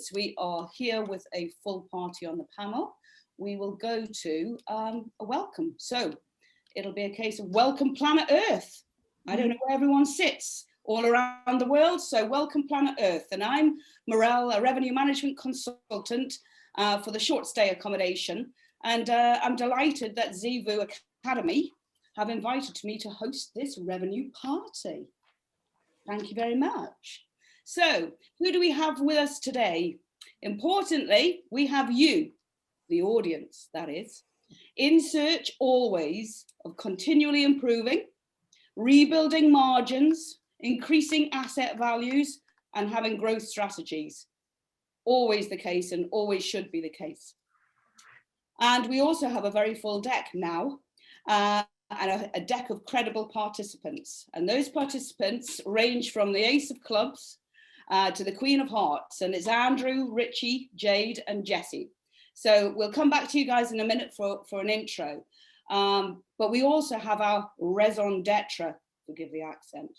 since we are here with a full party on the panel, we will go to a welcome. So it'll be a case of welcome planet Earth. I don't know where everyone sits all around the world, so welcome planet Earth. And I'm Morel, a revenue management consultant for the short stay accommodation. And I'm delighted that Zevu Academy have invited me to host this revenue party. Thank you very much. So who do we have with us today? Importantly, we have you, the audience, that is, in search always of continually improving, rebuilding margins, increasing asset values, and having growth strategies. Always the case and always should be the case. And we also have a very full deck now, and a deck of credible participants. And those participants range from the Ace of Clubs to the Queen of Hearts. And it's Andrew, Richie, Jade, and Jessie. So we'll come back to you guys in a minute for an intro. But we also have our raison d'etre, forgive the accent.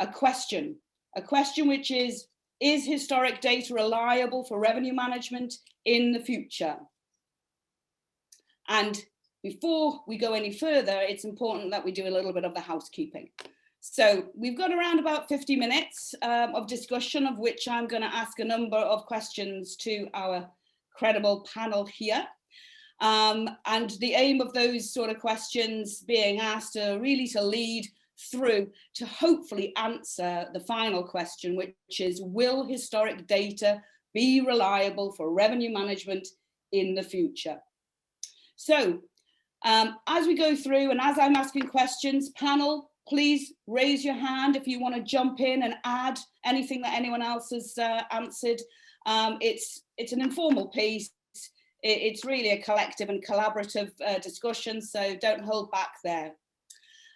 A question which is historic data reliable for revenue management in the future? And before we go any further, it's important that we do a little bit of the housekeeping. So we've got around about 50 minutes of discussion, of which I'm going to ask a number of questions to our credible panel here. And the aim of those sort of questions being asked are really to lead through to hopefully answer the final question, which is, will historic data be reliable for revenue management in the future? So as we go through and as I'm asking questions, panel, please raise your hand if you want to jump in and add anything that anyone else has answered. It's an informal piece. It's really a collective and collaborative discussion, so don't hold back there.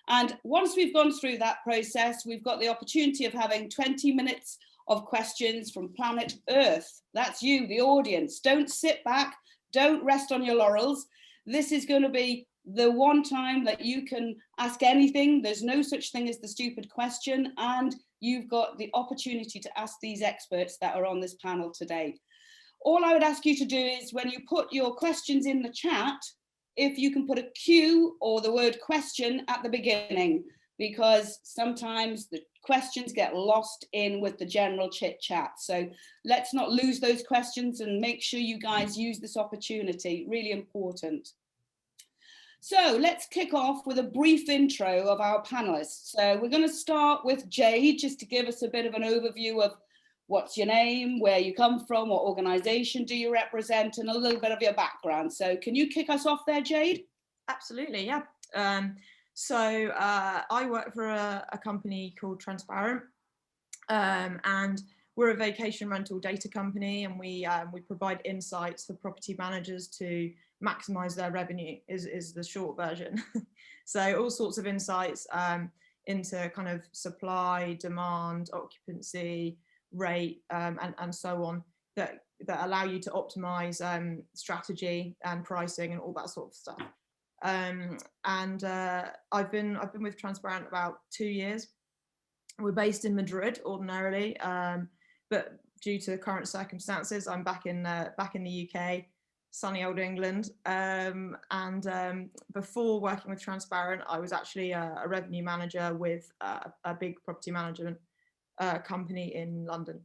And once we've gone through that process, we've got the opportunity of having 20 minutes of questions from planet Earth. That's you, the audience. Don't sit back, don't rest on your laurels. This is going to be the one time that you can ask anything. There's no such thing as the stupid question, and you've got the opportunity to ask these experts that are on this panel today. All I would ask you to do is, when you put your questions in the chat, if you can put a Q or the word question at the beginning, because sometimes the questions get lost in with the general chit chat. So let's not lose those questions and make sure you guys use this opportunity, really important. So let's kick off with a brief intro of our panelists. So we're going to start with Jade, just to give us a bit of an overview of what's your name, where you come from, what organization do you represent, and a little bit of your background. So can you kick us off there, Jade? Absolutely, yeah. So I work for a company called Transparent, and we're a vacation rental data company, and we provide insights for property managers to maximize their revenue is the short version. So all sorts of insights into kind of supply, demand, occupancy, rate, and so on, that allow you to optimize strategy and pricing and all that sort of stuff. I've been with Transparent about 2 years. We're based in Madrid ordinarily, but due to current circumstances, I'm back in the UK, sunny old England. Before working with Transparent, I was actually a revenue manager with a big property management company in London.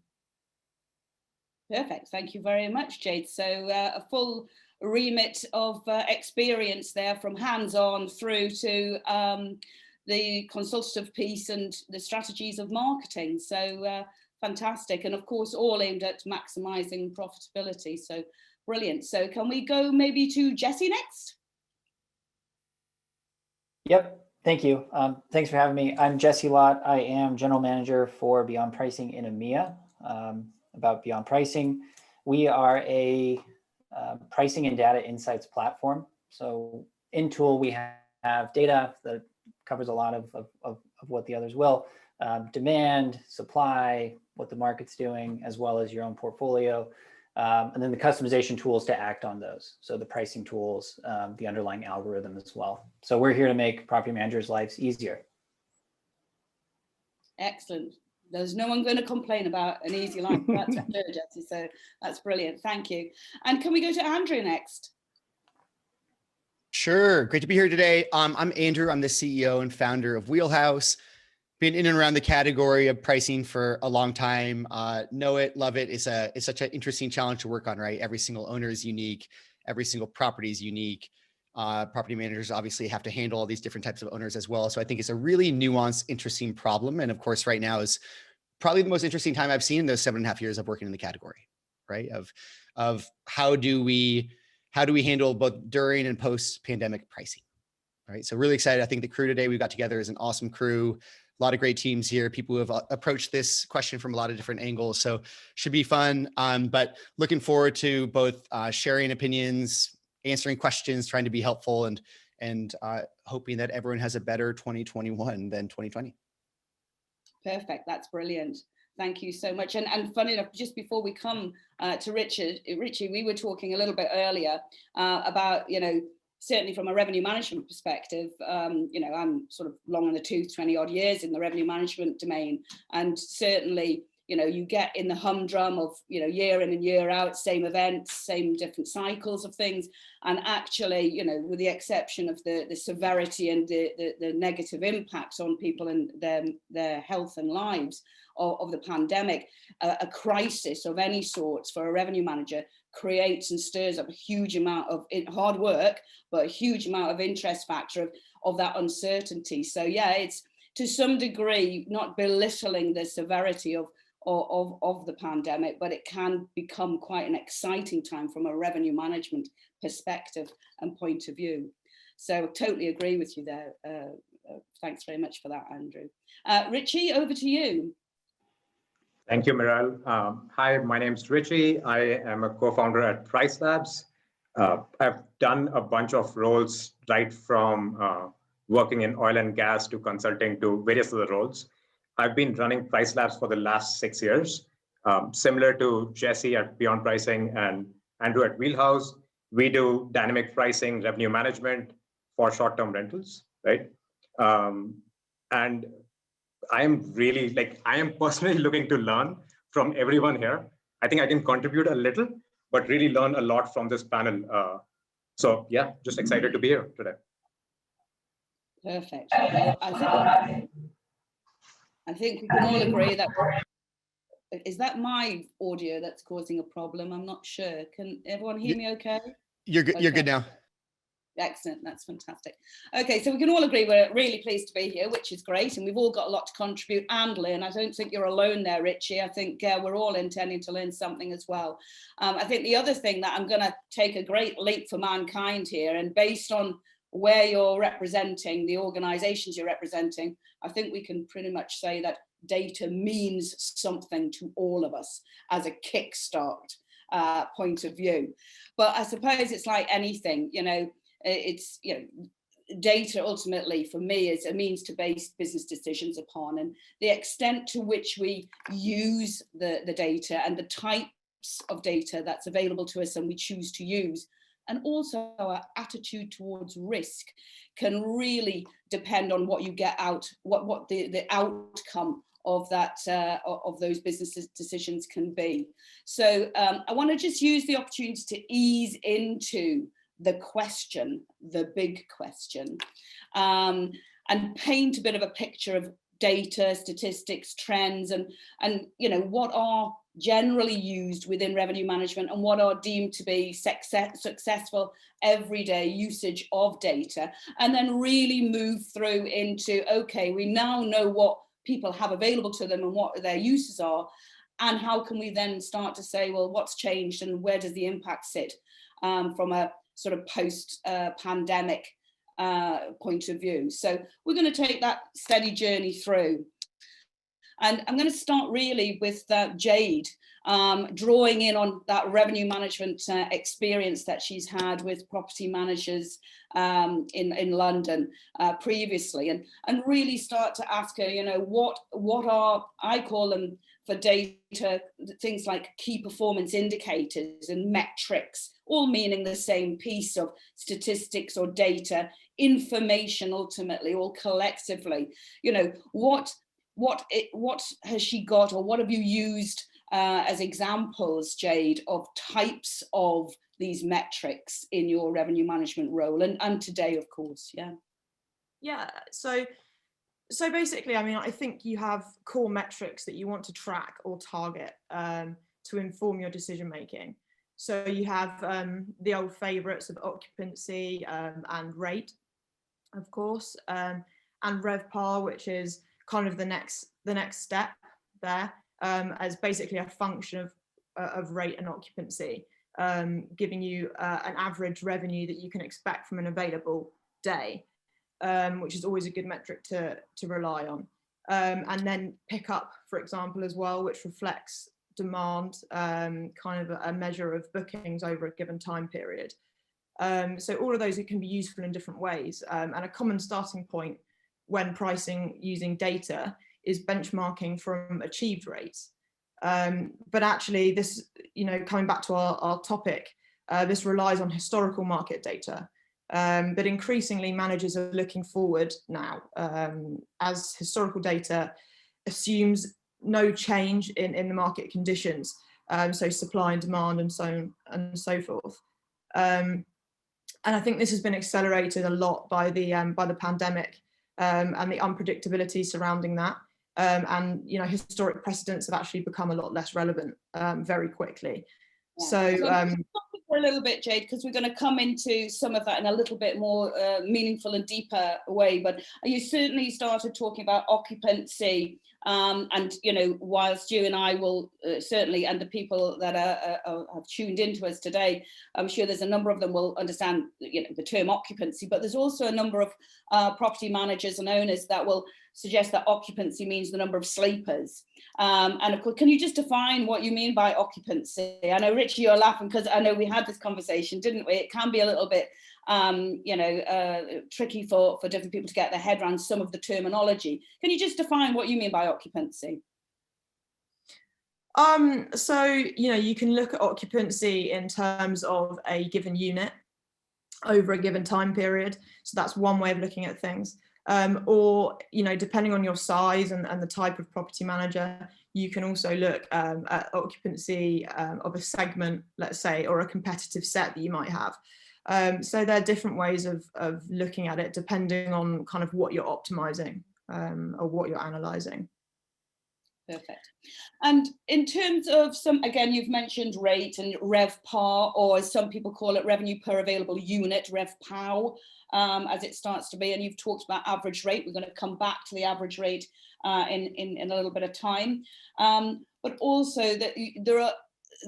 Perfect, thank you very much, Jade. So a full remit of experience there, from hands-on through to the consultative piece and the strategies of marketing. So fantastic, and of course all aimed at maximizing profitability. So brilliant. So can we go maybe to Jessie next? Yep, thank you. Thanks for having me. I'm Jesse Lott. I am General Manager for Beyond Pricing in EMEA. About Beyond Pricing, we are a pricing and data insights platform. So in Tool, we have data that covers a lot of what the others will. Demand, supply, what the market's doing, as well as your own portfolio. And then the customization tools to act on those. So the pricing tools, the underlying algorithm as well. So we're here to make property managers' lives easier. Excellent. There's no one going to complain about an easy life. That's for sure, Jesse. So that's brilliant. Thank you. And can we go to Andrew next? Sure. Great to be here today. I'm Andrew. I'm the CEO and founder of Wheelhouse. Been in and around the category of pricing for a long time. Know it, love it. It's such an interesting challenge to work on, right? Every single owner is unique. Every single property is unique. Property managers obviously have to handle all these different types of owners as well. So I think it's a really nuanced, interesting problem. And of course, right now is probably the most interesting time I've seen in those 7.5 years of working in the category, right? Of how do we handle both during and post-pandemic pricing, right? So really excited. I think the crew today we've got together is an awesome crew. A lot of great teams here, people who have approached this question from a lot of different angles. So should be fun, but looking forward to both sharing opinions, answering questions, trying to be helpful, and hoping that everyone has a better 2021 than 2020. Perfect. That's brilliant. Thank you so much. And funny enough, just before we come to Richie, we were talking a little bit earlier about, certainly from a revenue management perspective, I'm sort of long in the tooth, 20 odd years in the revenue management domain. And certainly, you get in the humdrum of, year in and year out, same events, same different cycles of things. And actually, with the exception of the severity and the negative impacts on people and their health and lives of the pandemic, a crisis of any sorts for a revenue manager creates and stirs up a huge amount of hard work, but a huge amount of interest factor of that uncertainty. So yeah, it's to some degree not belittling the severity of the pandemic, but it can become quite an exciting time from a revenue management perspective and point of view. So totally agree with you there. Thanks very much for that, Andrew. Richie, over to you. Thank you, Miral. Hi, my name is Richie. I am a co-founder at Price Labs. I've done a bunch of roles, right from working in oil and gas to consulting to various other roles. I've been running Price Labs for the last 6 years. Similar to Jesse at Beyond Pricing and Andrew at Wheelhouse, we do dynamic pricing, revenue management for short-term rentals, right? And I am personally looking to learn from everyone here. I think I can contribute a little, but really learn a lot from this panel. So yeah, just excited to be here today. Perfect. Well, I think we can all agree that, is that my audio that's causing a problem? I'm not sure. Can everyone hear me okay? You're good. Okay. You're good now. Excellent. That's fantastic. Okay, so we can all agree we're really pleased to be here, which is great. And we've all got a lot to contribute and learn. I don't think you're alone there, Richie. I think we're all intending to learn something as well. I think the other thing that I'm going to take a great leap for mankind here, and based on where you're representing, the organizations you're representing, I think we can pretty much say that data means something to all of us as a kickstart point of view. But I suppose it's like anything, it's, data ultimately for me is a means to base business decisions upon, and the extent to which we use the data and the types of data that's available to us and we choose to use, and also our attitude towards risk, can really depend on what you get out, what the outcome of that of those business decisions can be. So I want to just use the opportunity to ease into the question, the big question, and paint a bit of a picture of data, statistics, trends, and what are generally used within revenue management and what are deemed to be successful everyday usage of data, and then really move through into, okay, we now know what people have available to them and what their uses are, and how can we then start to say, well, what's changed and where does the impact sit from a sort of post-pandemic point of view. So we're going to take that steady journey through. And I'm going to start really with Jade, drawing in on that revenue management experience that she's had with property managers in London previously, and really start to ask her, what are, I call them for data, things like key performance indicators and metrics, all meaning the same piece of statistics or data, information ultimately, all collectively. What what has she got, or what have you used as examples, Jade, of types of these metrics in your revenue management role, and today, of course? Yeah, so basically, I mean, I think you have core metrics that you want to track or target to inform your decision making. So you have the old favorites of occupancy and rate, of course, and RevPAR, which is kind of the next step there, as basically a function of rate and occupancy, giving you an average revenue that you can expect from an available day, which is always a good metric to rely on. And then pick up, for example, as well, which reflects demand, kind of a measure of bookings over a given time period. So all of those can be useful in different ways. And a common starting point when pricing using data is benchmarking from achieved rates. But actually this, coming back to our topic, this relies on historical market data. But increasingly managers are looking forward now, as historical data assumes no change in the market conditions. So supply and demand and so on and so forth. And I think this has been accelerated a lot by the pandemic and the unpredictability surrounding that. And historic precedents have actually become a lot less relevant very quickly. Yeah. So for a little bit, Jade, because we're going to come into some of that in a little bit more meaningful and deeper way. But you certainly started talking about occupancy, and whilst you and I will certainly, and the people that have tuned into us today, I'm sure there's a number of them will understand the term occupancy. But there's also a number of property managers and owners that will suggest that occupancy means the number of sleepers. And of course, can you just define what you mean by occupancy? I know, Richie, you're laughing because I know we had this conversation, didn't we? It can be a little bit, tricky for different people to get their head around some of the terminology. Can you just define what you mean by occupancy? So, you can look at occupancy in terms of a given unit over a given time period. So that's one way of looking at things. Or, depending on your size and the type of property manager, you can also look at occupancy of a segment, let's say, or a competitive set that you might have. So there are different ways of looking at it depending on kind of what you're optimizing or what you're analyzing. Perfect. And in terms of again, you've mentioned rate and RevPAR, or as some people call it, revenue per available unit, RevPAU, as it starts to be, and you've talked about average rate. We're going to come back to the average rate in a little bit of time. But also that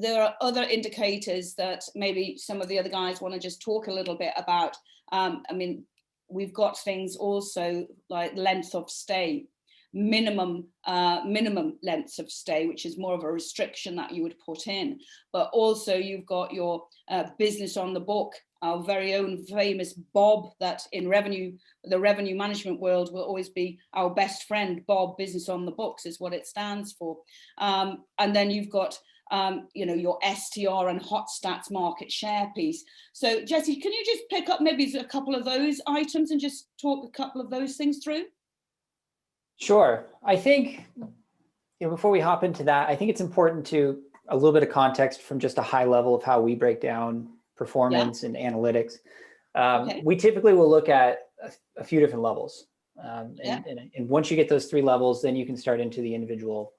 there are other indicators that maybe some of the other guys want to just talk a little bit about. I mean, we've got things also like length of stay. Minimum lengths of stay, which is more of a restriction that you would put in, but also you've got your business on the book, our very own famous Bob, that in the revenue management world will always be our best friend. Bob, business on the books is what it stands for. And then you've got your STR and hot stats market share piece. So Jessie, can you just pick up maybe a couple of those items and just talk a couple of those things through? Sure. I think before we hop into that, I think it's important to a little bit of context from just a high level of how we break down performance and analytics. Okay. We typically will look at a few different levels. And once you get those three levels, then you can start into the individual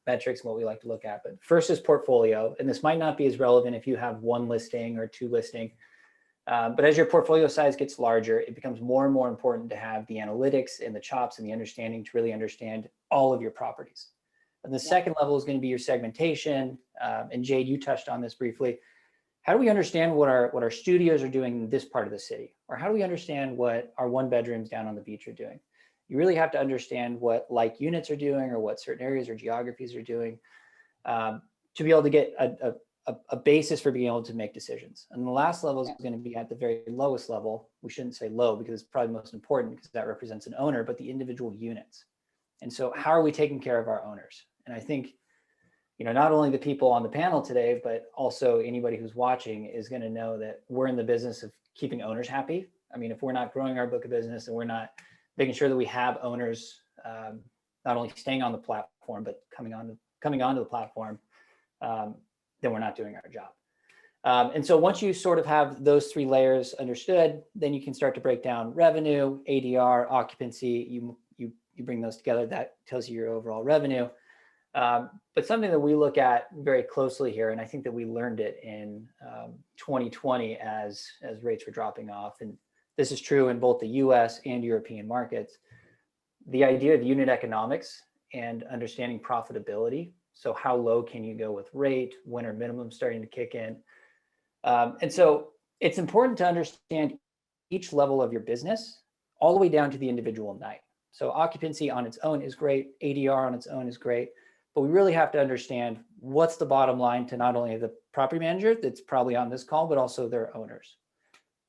metrics and what we like to look at. But first is portfolio. And this might not be as relevant if you have one listing or two listing. But as your portfolio size gets larger, it becomes more and more important to have the analytics and the chops and the understanding to really understand all of your properties. And the second level is going to be your segmentation. And Jade, you touched on this briefly. How do we understand what our studios are doing in this part of the city? Or how do we understand what our one bedrooms down on the beach are doing? You really have to understand what like units are doing or what certain areas or geographies are doing to be able to get a basis for being able to make decisions. And the last level is going to be at the very lowest level. We shouldn't say low because it's probably most important because that represents an owner, but the individual units. And so how are we taking care of our owners? And I think, not only the people on the panel today, but also anybody who's watching is going to know that we're in the business of keeping owners happy. I mean, if we're not growing our book of business and we're not making sure that we have owners not only staying on the platform, but coming onto the platform, then we're not doing our job. And so once you sort of have those three layers understood, then you can start to break down revenue, ADR, occupancy. You bring those together, that tells you your overall revenue. But something that we look at very closely here, and I think that we learned it in 2020 as rates were dropping off, and this is true in both the US and European markets, the idea of unit economics and understanding profitability. So how low can you go with rate, when are minimums starting to kick in? And so it's important to understand each level of your business all the way down to the individual night. So occupancy on its own is great, ADR on its own is great, but we really have to understand what's the bottom line to not only the property manager that's probably on this call, but also their owners.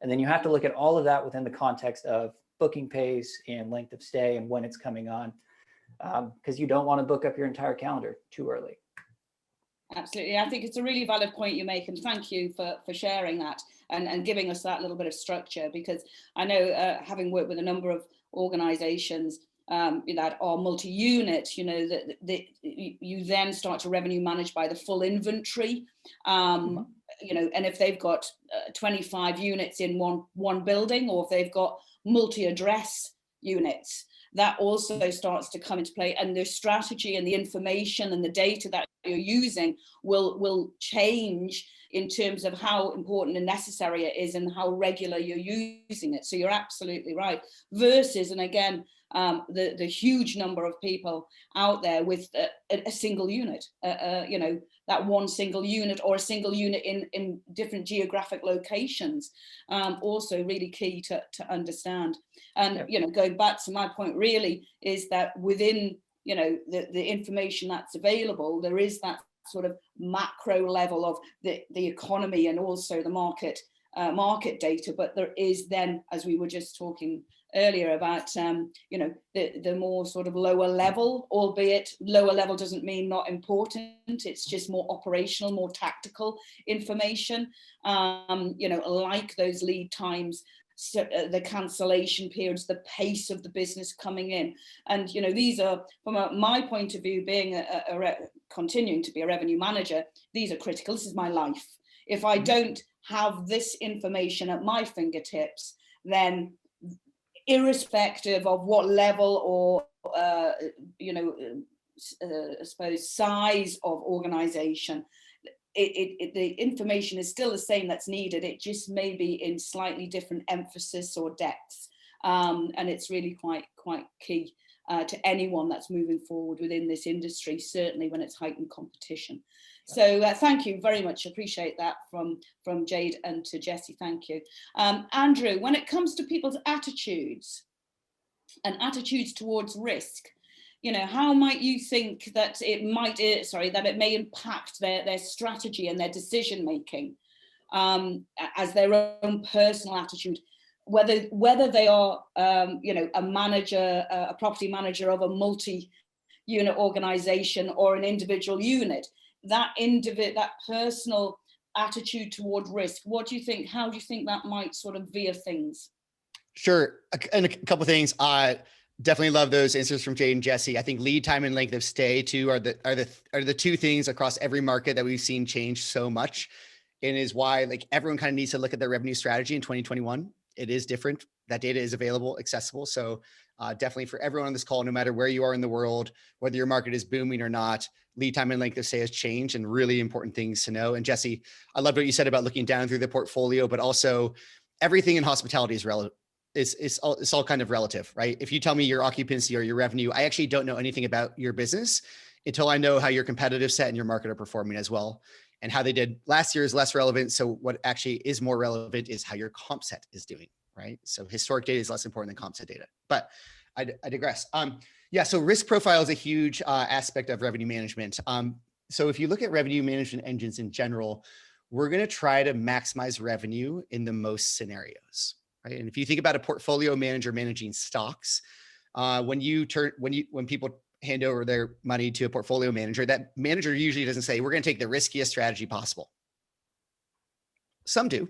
And then you have to look at all of that within the context of booking pace and length of stay and when it's coming on, because you don't want to book up your entire calendar too early. Absolutely. I think it's a really valid point you make, and thank you for sharing that and giving us that little bit of structure, because I know, having worked with a number of organizations that are multi-unit, that you then start to revenue manage by the full inventory, and if they've got 25 units in one building, or if they've got multi-address units, that also starts to come into play, and the strategy and the information and the data that you're using will change in terms of how important and necessary it is and how regular you're using it. So you're absolutely right. Versus, and again, the huge number of people out there with a single unit, that one single unit, or a single unit in different geographic locations, also really key to understand. And, going back to my point really is that within, the information that's available, there is that sort of macro level of the economy and also the market data, but there is then, as we were just talking earlier about, the more sort of lower level, albeit lower level doesn't mean not important, it's just more operational, more tactical information, like those lead times, so, the cancellation periods, the pace of the business coming in. And, these are, from my point of view, being continuing to be a revenue manager, these are critical. This is my life. If I don't have this information at my fingertips, then irrespective of what level or, I suppose, size of organization, the information is still the same that's needed. It just may be in slightly different emphasis or depths. And it's really quite key to anyone that's moving forward within this industry, certainly when it's heightened competition. So thank you very much. Appreciate that from Jade and to Jessie. Thank you. Andrew, when it comes to people's attitudes and attitudes towards risk, how might you think that it may impact their strategy and their decision making as their own personal attitude, whether they are a manager, a property manager of a multi-unit organization or an individual unit, that personal attitude toward risk, what do you think? How do you think that might sort of veer things? Sure, and a couple of things. Definitely love those answers from Jade and Jessie. I think lead time and length of stay too are the two things across every market that we've seen change so much, and is why everyone kind of needs to look at their revenue strategy in 2021. It is different. That data is available, accessible. So definitely for everyone on this call, no matter where you are in the world, whether your market is booming or not, lead time and length of stay has changed, and really important things to know. And Jessie, I loved what you said about looking down through the portfolio, but also everything in hospitality is relevant. It's all kind of relative, right? If you tell me your occupancy or your revenue, I actually don't know anything about your business until I know how your competitive set and your market are performing as well. And how they did last year is less relevant. So what actually is more relevant is how your comp set is doing, right? So historic data is less important than comp set data, but I digress. So risk profile is a huge aspect of revenue management. So if you look at revenue management engines in general, we're going to try to maximize revenue in the most scenarios. Right? And if you think about a portfolio manager managing stocks, when people hand over their money to a portfolio manager, that manager usually doesn't say, we're going to take the riskiest strategy possible. Some do.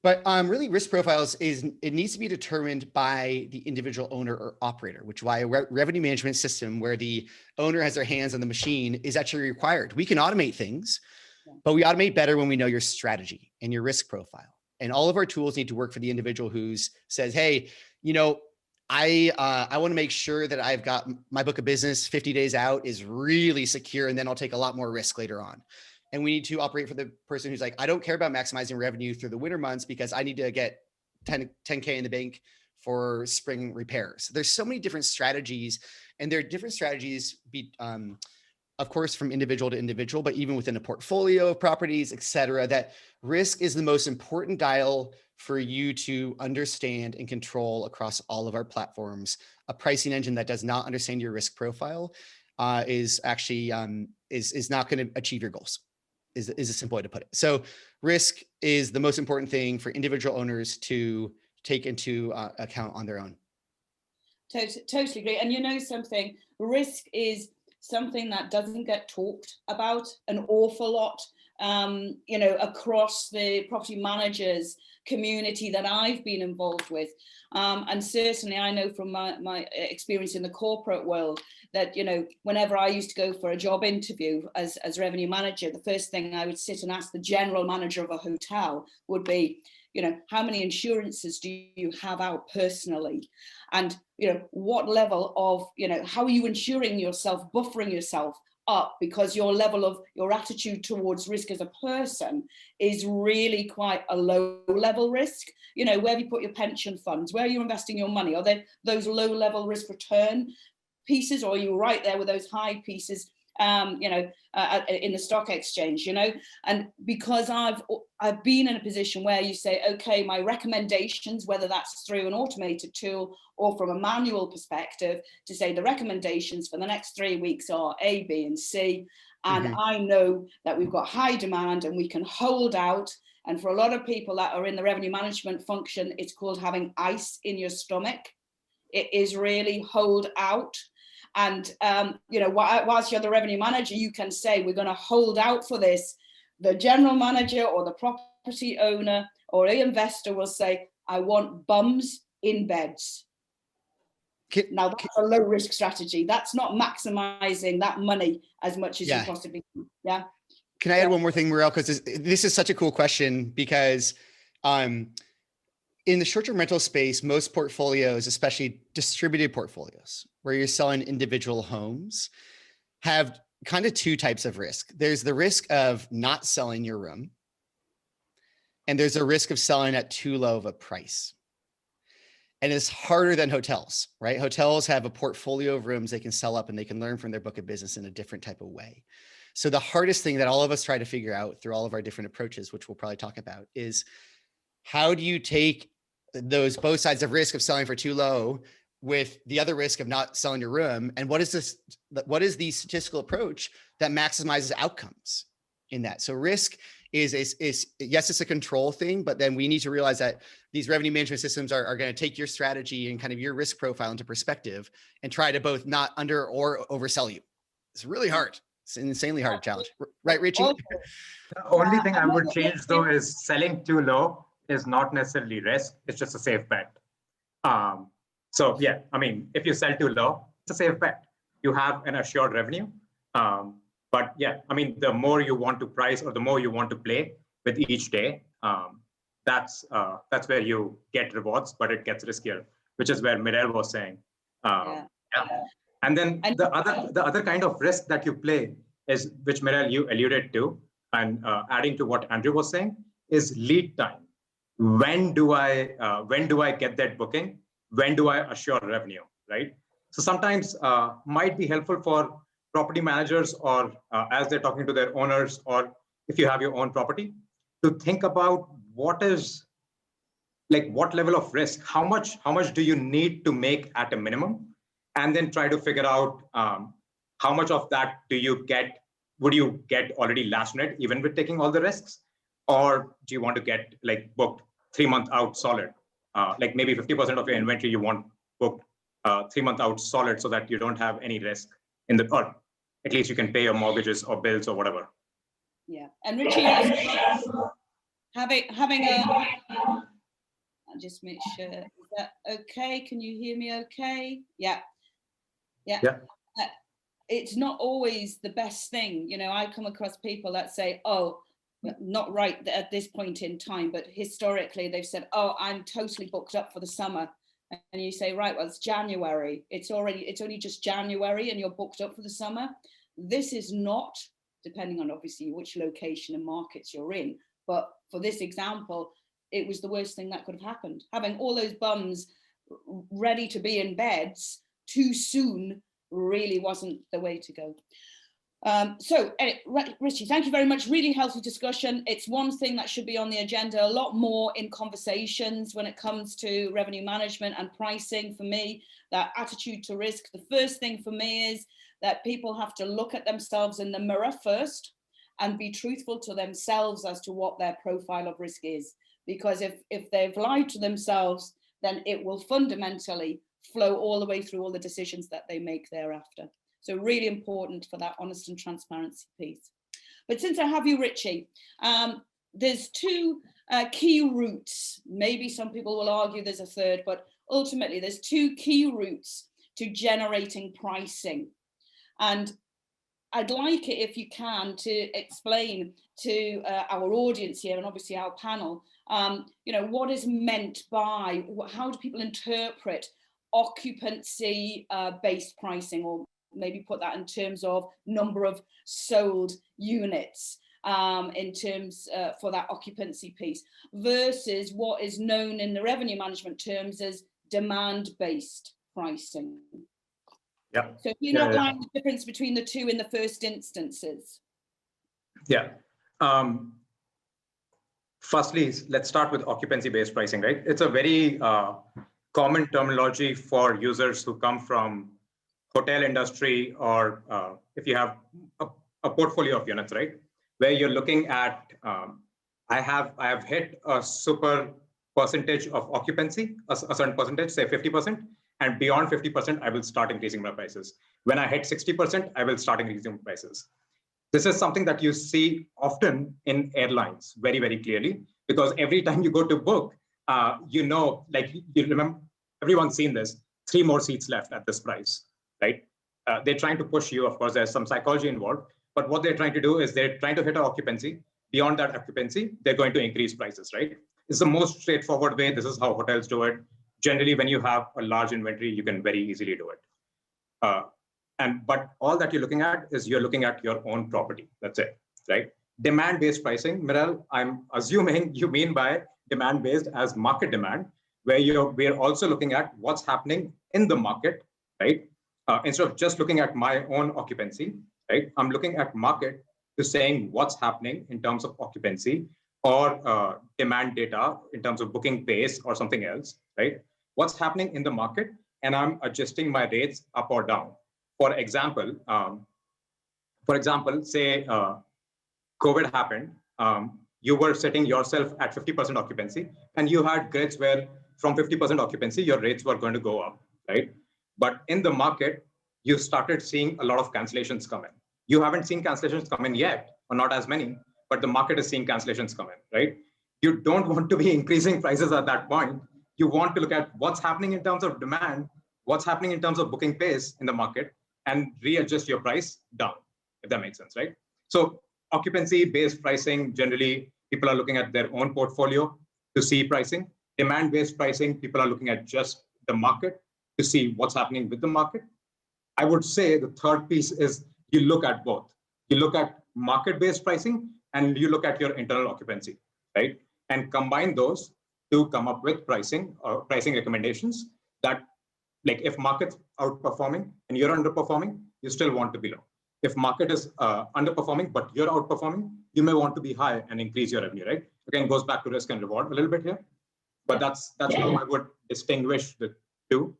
But really, risk profiles it needs to be determined by the individual owner or operator, which is why a revenue management system where the owner has their hands on the machine is actually required. We can automate things, but we automate better when we know your strategy and your risk profile. And all of our tools need to work for the individual who says, hey, you know, I want to make sure that I've got my book of business 50 days out is really secure, and then I'll take a lot more risk later on. And we need to operate for the person who's like, I don't care about maximizing revenue through the winter months because I need to get 10K in the bank for spring repairs. There's so many different strategies, and there are different strategies, of course, from individual to individual, but even within a portfolio of properties, et cetera, that risk is the most important dial for you to understand and control across all of our platforms. A pricing engine that does not understand your risk profile is actually is not going to achieve your goals. Is a simple way to put it. So risk is the most important thing for individual owners to take into account on their own. Totally agree. And you know something, risk is something that doesn't get talked about an awful lot, you know, across the property managers community that I've been involved with. And certainly I know from my experience in the corporate world that, you know, whenever I used to go for a job interview as revenue manager, the first thing I would sit and ask the general manager of a hotel would be, you know, how many insurances do you have out personally? And, you know, what level of, you know, how are you insuring yourself, buffering yourself up, because your level of your attitude towards risk as a person is really quite a low level risk. You know, where have you put your pension funds? Where are you investing your money? Are they those low level risk return pieces, or are you right there with those high pieces, you know, in the stock exchange, you know? And because I've been in a position where you say, okay, my recommendations, whether that's through an automated tool or from a manual perspective, to say the recommendations for the next 3 weeks are A, B, and C. And I know that we've got high demand and we can hold out. And for a lot of people that are in the revenue management function, it's called having ice in your stomach. It is really hold out. And, you know, whilst you're the revenue manager, you can say, we're going to hold out for this. The general manager or the property owner or the investor will say, I want bums in beds. Now, that's a low risk strategy. That's not maximizing that money as much as you possibly can. Yeah. Can I add one more thing, Morel? Because this is such a cool question, because in the short-term rental space, most portfolios, especially distributed portfolios, where you're selling individual homes, have kind of two types of risk. There's the risk of not selling your room, and there's a risk of selling at too low of a price. And it's harder than hotels, right? Hotels have a portfolio of rooms they can sell up, and they can learn from their book of business in a different type of way. So the hardest thing that all of us try to figure out through all of our different approaches, which we'll probably talk about, is how do you take those both sides of risk of selling for too low with the other risk of not selling your room, and what is the statistical approach that maximizes outcomes in that? So risk is yes, it's a control thing, but then we need to realize that these revenue management systems are going to take your strategy and kind of your risk profile into perspective and try to both not under or oversell you. It's really hard. It's an insanely hard challenge, right, Richie? The only thing I would change though is selling too low is not necessarily risk. It's just a safe bet. So yeah, I mean, if you sell too low, it's a safe bet. You have an assured revenue. But yeah, I mean, the more you want to price or the more you want to play with each day, that's where you get rewards, but it gets riskier, which is where Mirel was saying. And then the other kind of risk that you play is, which Mirel, you alluded to, and adding to what Andrew was saying, is lead time. When do I get that booking? When do I assure revenue, right? So sometimes might be helpful for property managers, or as they're talking to their owners, or if you have your own property, to think about what level of risk, how much do you need to make at a minimum, and then try to figure out how much of that would you get already last minute, even with taking all the risks, or do you want to get like booked 3 months out solid? Like maybe 50% of your inventory you want booked 3 months out solid, so that you don't have any risk or at least you can pay your mortgages or bills or whatever. Yeah, and Richie, having a, I'll just make sure, is that okay? Can you hear me okay? Yeah. It's not always the best thing. You know, I come across people that say, oh, not right at this point in time, but historically they've said, oh, I'm totally booked up for the summer. And you say, right, well, it's January. It's only just January and you're booked up for the summer. This is not, depending on obviously which location and markets you're in. But for this example, it was the worst thing that could have happened. Having all those bums ready to be in beds too soon really wasn't the way to go. So Richie, thank you very much. Really healthy discussion. It's one thing that should be on the agenda a lot more in conversations when it comes to revenue management and pricing. For me, that attitude to risk, the first thing for me is that people have to look at themselves in the mirror first and be truthful to themselves as to what their profile of risk is. Because if they've lied to themselves, then it will fundamentally flow all the way through all the decisions that they make thereafter. So really important for that honest and transparency piece. But since I have you, Richie, there's two key routes. Maybe some people will argue there's a third, but ultimately there's two key routes to generating pricing. And I'd like it, if you can, to explain to our audience here and obviously our panel, you know, what is meant by, how do people interpret occupancy based pricing, or maybe put that in terms of number of sold units in terms for that occupancy piece, versus what is known in the revenue management terms as demand-based pricing. Yeah. So if you outline the difference between the two in the first instances. Yeah. Firstly, let's start with occupancy-based pricing, right? It's a very common terminology for users who come from hotel industry, or if you have a portfolio of units, right, where you're looking at, I have hit a super percentage of occupancy, a certain percentage, say 50%, and beyond 50%, I will start increasing my prices. When I hit 60%, I will start increasing prices. This is something that you see often in airlines very, very clearly, because every time you go to book, you know, like you remember, everyone's seen this, 3 more seats left at this price. Right? They're trying to push you. Of course, there's some psychology involved, but what they're trying to do is they're trying to hit an occupancy. Beyond that occupancy, they're going to increase prices, right? It's the most straightforward way. This is how hotels do it. Generally, when you have a large inventory, you can very easily do it. But all that you're looking at is you're looking at your own property. That's it, right? Demand-based pricing, Miral, I'm assuming you mean by demand-based as market demand, where we're also looking at what's happening in the market, right? Instead of just looking at my own occupancy, right? I'm looking at market to saying what's happening in terms of occupancy or demand data in terms of booking pace or something else, right? What's happening in the market, and I'm adjusting my rates up or down. For example, say COVID happened, you were setting yourself at 50% occupancy, and you had grids where from 50% occupancy, your rates were going to go up, right? But in the market, you started seeing a lot of cancellations come in. You haven't seen cancellations come in yet, or not as many, but the market is seeing cancellations come in, right? You don't want to be increasing prices at that point. You want to look at what's happening in terms of demand, what's happening in terms of booking pace in the market, and readjust your price down, if that makes sense, right? So occupancy-based pricing, generally, people are looking at their own portfolio to see pricing. Demand-based pricing, people are looking at just the market to see what's happening with the market. I would say the third piece is you look at both. You look at market-based pricing and you look at your internal occupancy, right? And combine those to come up with pricing or pricing recommendations that, like, if market's outperforming and you're underperforming, you still want to be low. If market is underperforming, but you're outperforming, you may want to be high and increase your revenue, right? Again, goes back to risk and reward a little bit here, but that's how I would distinguish the two.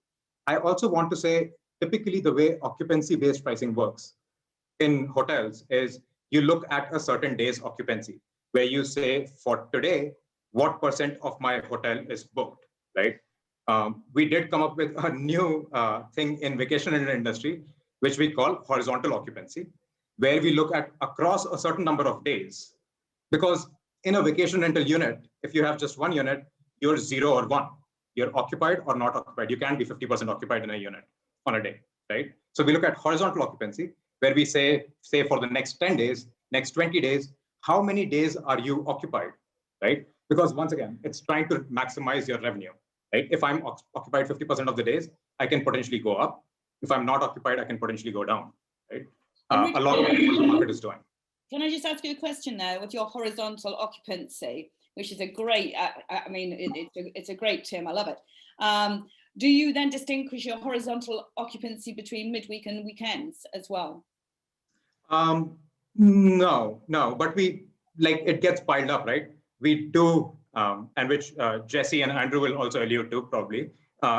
I also want to say, typically the way occupancy-based pricing works in hotels is you look at a certain day's occupancy, where you say, for today, what % of my hotel is booked, right? We did come up with a new thing in vacation industry, which we call horizontal occupancy, where we look at across a certain number of days. Because in a vacation rental unit, if you have just one unit, you're 0 or 1. You're occupied or not occupied. You can't be 50% occupied in a unit on a day, right? So we look at horizontal occupancy, where we say for the next 10 days, next 20 days, how many days are you occupied, right? Because once again, it's trying to maximize your revenue, right? If I'm occupied 50% of the days, I can potentially go up. If I'm not occupied, I can potentially go down, right? Along with what the market is doing. Can I just ask you a question there with your horizontal occupancy, which is a great, I mean, it's a great term, I love it. Do you then distinguish your horizontal occupancy between midweek and weekends as well? No, but it gets piled up, right? We do, and which Jesse and Andrew will also allude to probably,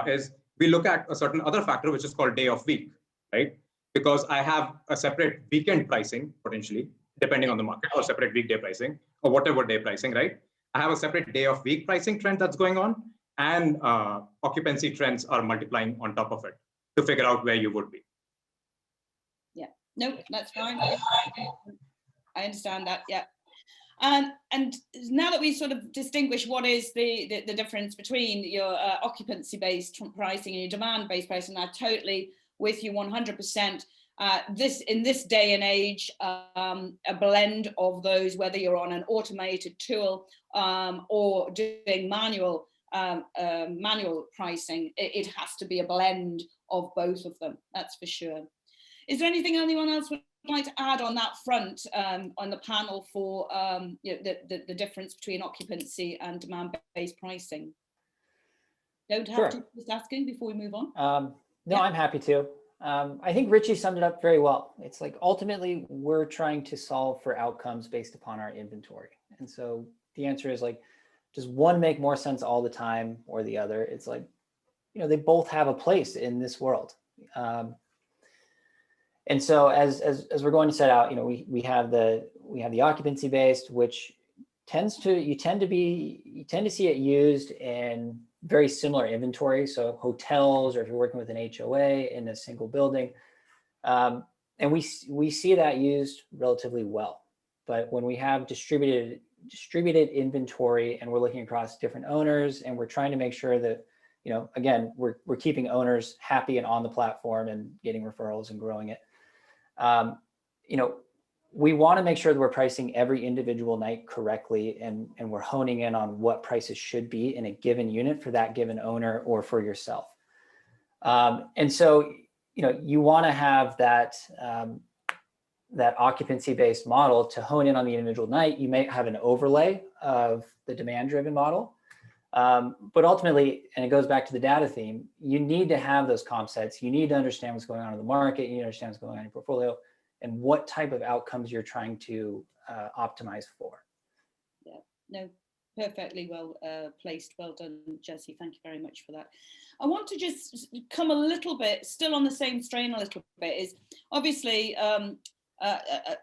is we look at a certain other factor, which is called day of week, right? Because I have a separate weekend pricing, potentially, depending on the market, or separate weekday pricing, or whatever day pricing, right? I have a separate day of week pricing trend that's going on, and occupancy trends are multiplying on top of it to figure out where you would be. Yeah, no, that's fine. I understand that, yeah. And now that we sort of distinguish what is the difference between your occupancy-based pricing and your demand-based pricing, I'm totally with you 100%. In this day and age, a blend of those, whether you're on an automated tool or doing manual pricing, it has to be a blend of both of them. That's for sure. Is there anything anyone else would like to add on that front on the panel for the difference between occupancy and demand-based pricing? Don't have to, just asking before we move on. No, yeah. I'm happy to. I think Richie summed it up very well. It's like ultimately we're trying to solve for outcomes based upon our inventory. And so the answer is like, does one make more sense all the time or the other? It's like, they both have a place in this world. And so as we're going to set out, we have the occupancy based, which you tend to see it used in very similar inventory. So hotels, or if you're working with an HOA in a single building, and we see that used relatively well. But when we have distributed inventory and we're looking across different owners and we're trying to make sure that, again, we're keeping owners happy and on the platform and getting referrals and growing it. We want to make sure that we're pricing every individual night correctly, and we're honing in on what prices should be in a given unit for that given owner or for yourself. And so, you want to have that occupancy-based model to hone in on the individual night. You may have an overlay of the demand-driven model, but ultimately, and it goes back to the data theme, you need to have those comp sets. You need to understand what's going on in the market. You need to understand what's going on in your portfolio and what type of outcomes you're trying to optimize for. Yeah, no, perfectly well placed. Well done, Jesse. Thank you very much for that. I want to just come a little bit, still on the same strain a little bit, is obviously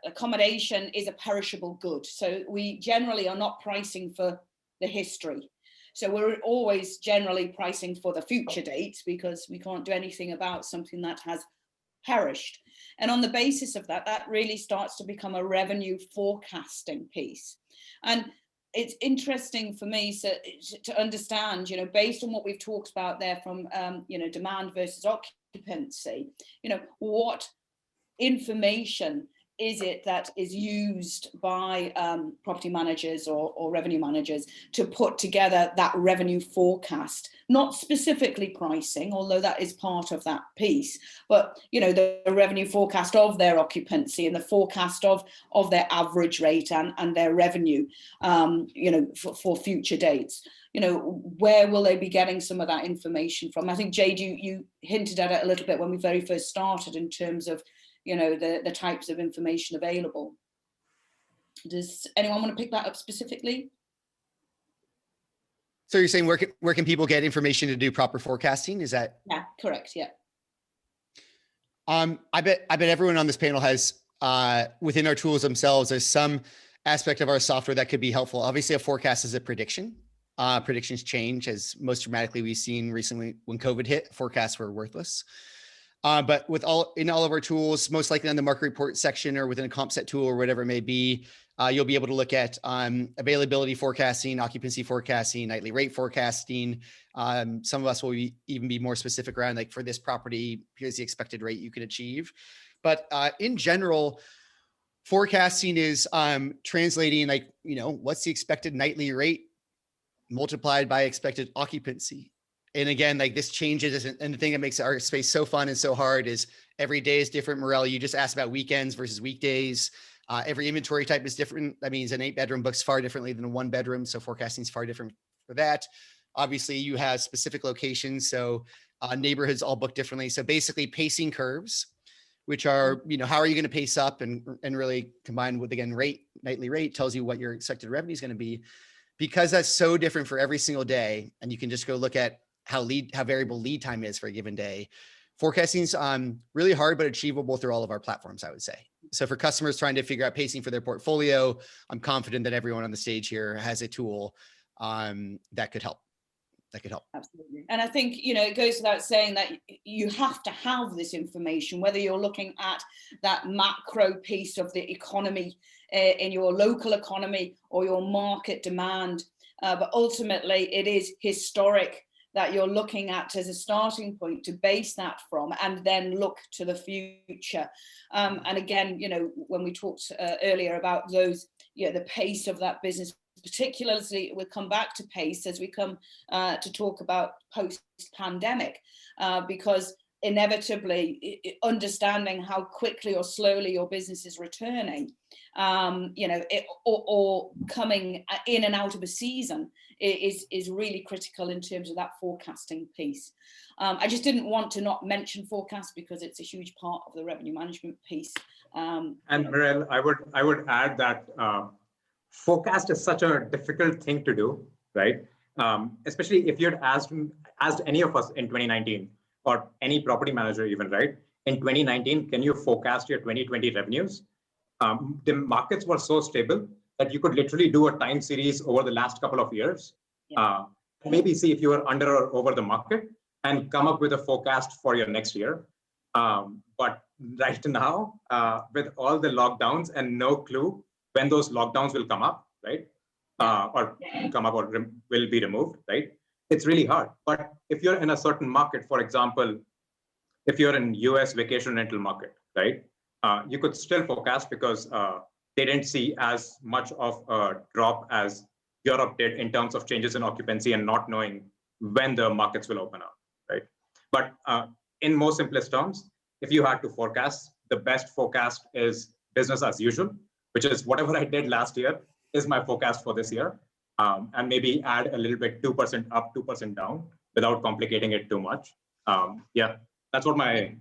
accommodation is a perishable good. So we generally are not pricing for the history. So we're always generally pricing for the future dates because we can't do anything about something that has perished. And on the basis of that, that really starts to become a revenue forecasting piece. And it's interesting for me to understand, based on what we've talked about there from, demand versus occupancy, what information is it that is used by property managers or revenue managers to put together that revenue forecast, not specifically pricing, although that is part of that piece, but the revenue forecast of their occupancy and the forecast of their average rate and their revenue, for future dates. Where will they be getting some of that information from? I think, Jade, you hinted at it a little bit when we very first started in terms of the types of information available. Does anyone want to pick that up specifically? So you're saying where can people get information to do proper forecasting? Is that? Yeah, correct. Yeah. I bet everyone on this panel has within our tools themselves, there's some aspect of our software that could be helpful. Obviously, a forecast is a prediction. Predictions change, as most dramatically we've seen recently when COVID hit. Forecasts were worthless. But in all of our tools, most likely on the market report section or within a comp set tool or whatever it may be, You'll be able to look at availability forecasting, occupancy forecasting, nightly rate forecasting. Some of us will even be more specific around, like, for this property, here's the expected rate you can achieve. But in general, forecasting is translating, like, what's the expected nightly rate multiplied by expected occupancy. And again, like, this changes. And the thing that makes our space so fun and so hard is every day is different. Morel, you just asked about weekends versus weekdays. Every inventory type is different. That means an 8-bedroom books far differently than a 1-bedroom. So forecasting is far different for that. Obviously, you have specific locations. So neighborhoods all book differently. So basically pacing curves, which are, how are you going to pace up, and really combined with, again, nightly rate tells you what your expected revenue is going to be, because that's so different for every single day. And you can just go look at how variable lead time is for a given day. Forecasting's really hard, but achievable through all of our platforms, I would say. So for customers trying to figure out pacing for their portfolio, I'm confident that everyone on the stage here has a tool that could help. Absolutely. And I think, it goes without saying that you have to have this information, whether you're looking at that macro piece of the economy in your local economy or your market demand. But ultimately, it is historic that you're looking at as a starting point to base that from, and then look to the future. And again, when we talked earlier about those, the pace of that business, particularly, we'll come back to pace as we come to talk about post-pandemic, because inevitably understanding how quickly or slowly your business is returning, or coming in and out of a season is really critical in terms of that forecasting piece. I just didn't want to not mention forecast because it's a huge part of the revenue management piece. And Mirel, I would add that forecast is such a difficult thing to do, right? Especially if you'd asked any of us in 2019, or any property manager even, right? In 2019, can you forecast your 2020 revenues? The markets were so stable that you could literally do a time series over the last couple of years, maybe see if you were under or over the market and come up with a forecast for your next year. But right now, with all the lockdowns and no clue when those lockdowns will come up, right? Or come up or will be removed, right? It's really hard. But if you're in a certain market, for example, if you're in US vacation rental market, right? You could still forecast because they didn't see as much of a drop as Europe did in terms of changes in occupancy and not knowing when the markets will open up, right? But in most simplest terms, if you had to forecast, the best forecast is business as usual, which is whatever I did last year is my forecast for this year. And maybe add a little bit, 2% up, 2% down, without complicating it too much. That's what my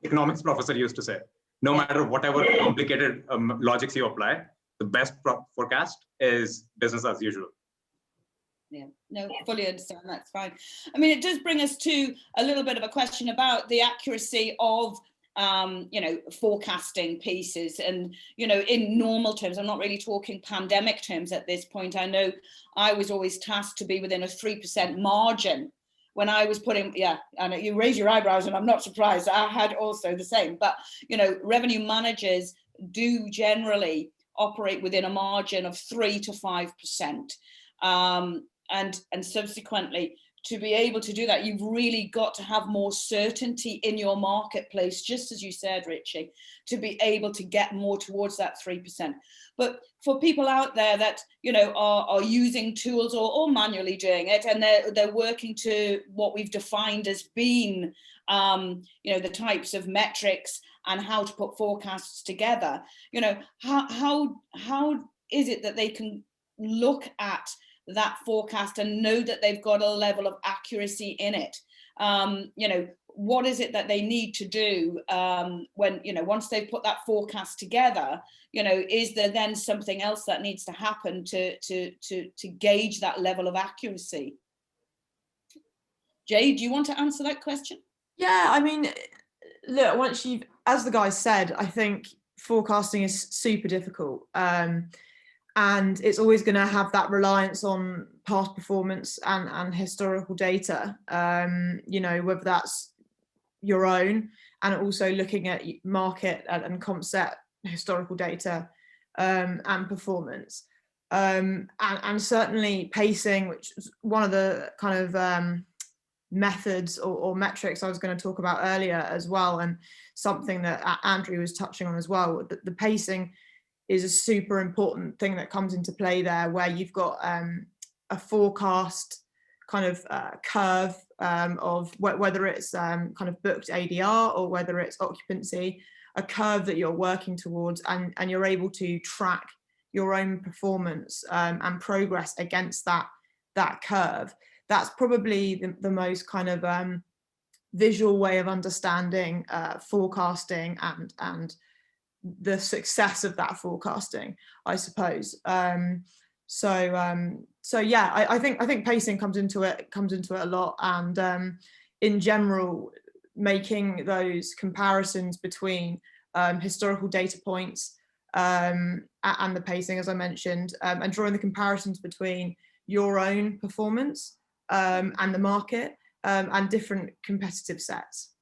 economics professor used to say. No matter whatever complicated logics you apply, the best forecast is business as usual. Yeah, no, fully understand. That's fine. I mean, it does bring us to a little bit of a question about the accuracy of forecasting pieces, and in normal terms. I'm not really talking pandemic terms at this point. I know I was always tasked to be within a 3% margin when I was putting, I know you raise your eyebrows and I'm not surprised. I had also the same, but revenue managers do generally operate within a margin of 3 to 5%, and subsequently, to be able to do that, you've really got to have more certainty in your marketplace, just as you said, Richie, to be able to get more towards that 3%. But for people out there that, are using tools or manually doing it, and they're working to what we've defined as being, the types of metrics and how to put forecasts together, how is it that they can look at that forecast and know that they've got a level of accuracy in it? What is it that they need to do when, once they've put that forecast together, is there then something else that needs to happen to gauge that level of accuracy? Jay, do you want to answer that question? Yeah, I mean, look, once you've, as the guys said, I think forecasting is super difficult. And it's always going to have that reliance on past performance and historical data, whether that's your own, and also looking at market and comp set historical data and performance. And certainly pacing, which is one of the kind of methods or metrics I was going to talk about earlier as well, and something that Andrew was touching on as well. The pacing is a super important thing that comes into play there, where you've got a forecast kind of curve of whether it's kind of booked ADR or whether it's occupancy, a curve that you're working towards, and you're able to track your own performance and progress against that curve. That's probably the most kind of visual way of understanding forecasting and the success of that forecasting, I suppose. So yeah, I think pacing comes into it a lot, and in general, making those comparisons between historical data points and the pacing, as I mentioned, and drawing the comparisons between your own performance and the market and different competitive sets.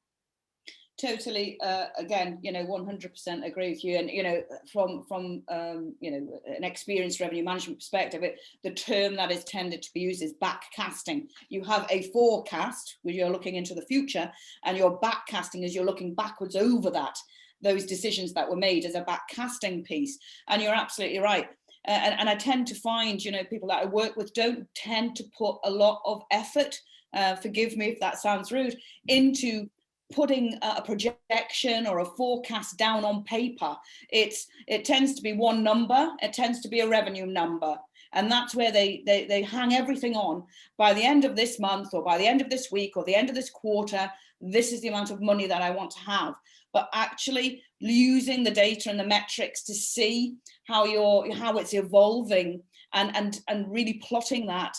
Totally. Again, 100% agree with you. And, from an experienced revenue management perspective, the term that is tended to be used is backcasting. You have a forecast where you're looking into the future, and your backcasting is you're looking backwards over those decisions that were made as a backcasting piece. And you're absolutely right. And I tend to find, people that I work with don't tend to put a lot of effort, forgive me if that sounds rude, into putting a projection or a forecast down on paper. It tends to be one number. It tends to be a revenue number. And that's where they hang everything on. By the end of this month, or by the end of this week, or the end of this quarter, this is the amount of money that I want to have. But actually using the data and the metrics to see how it's evolving and really plotting that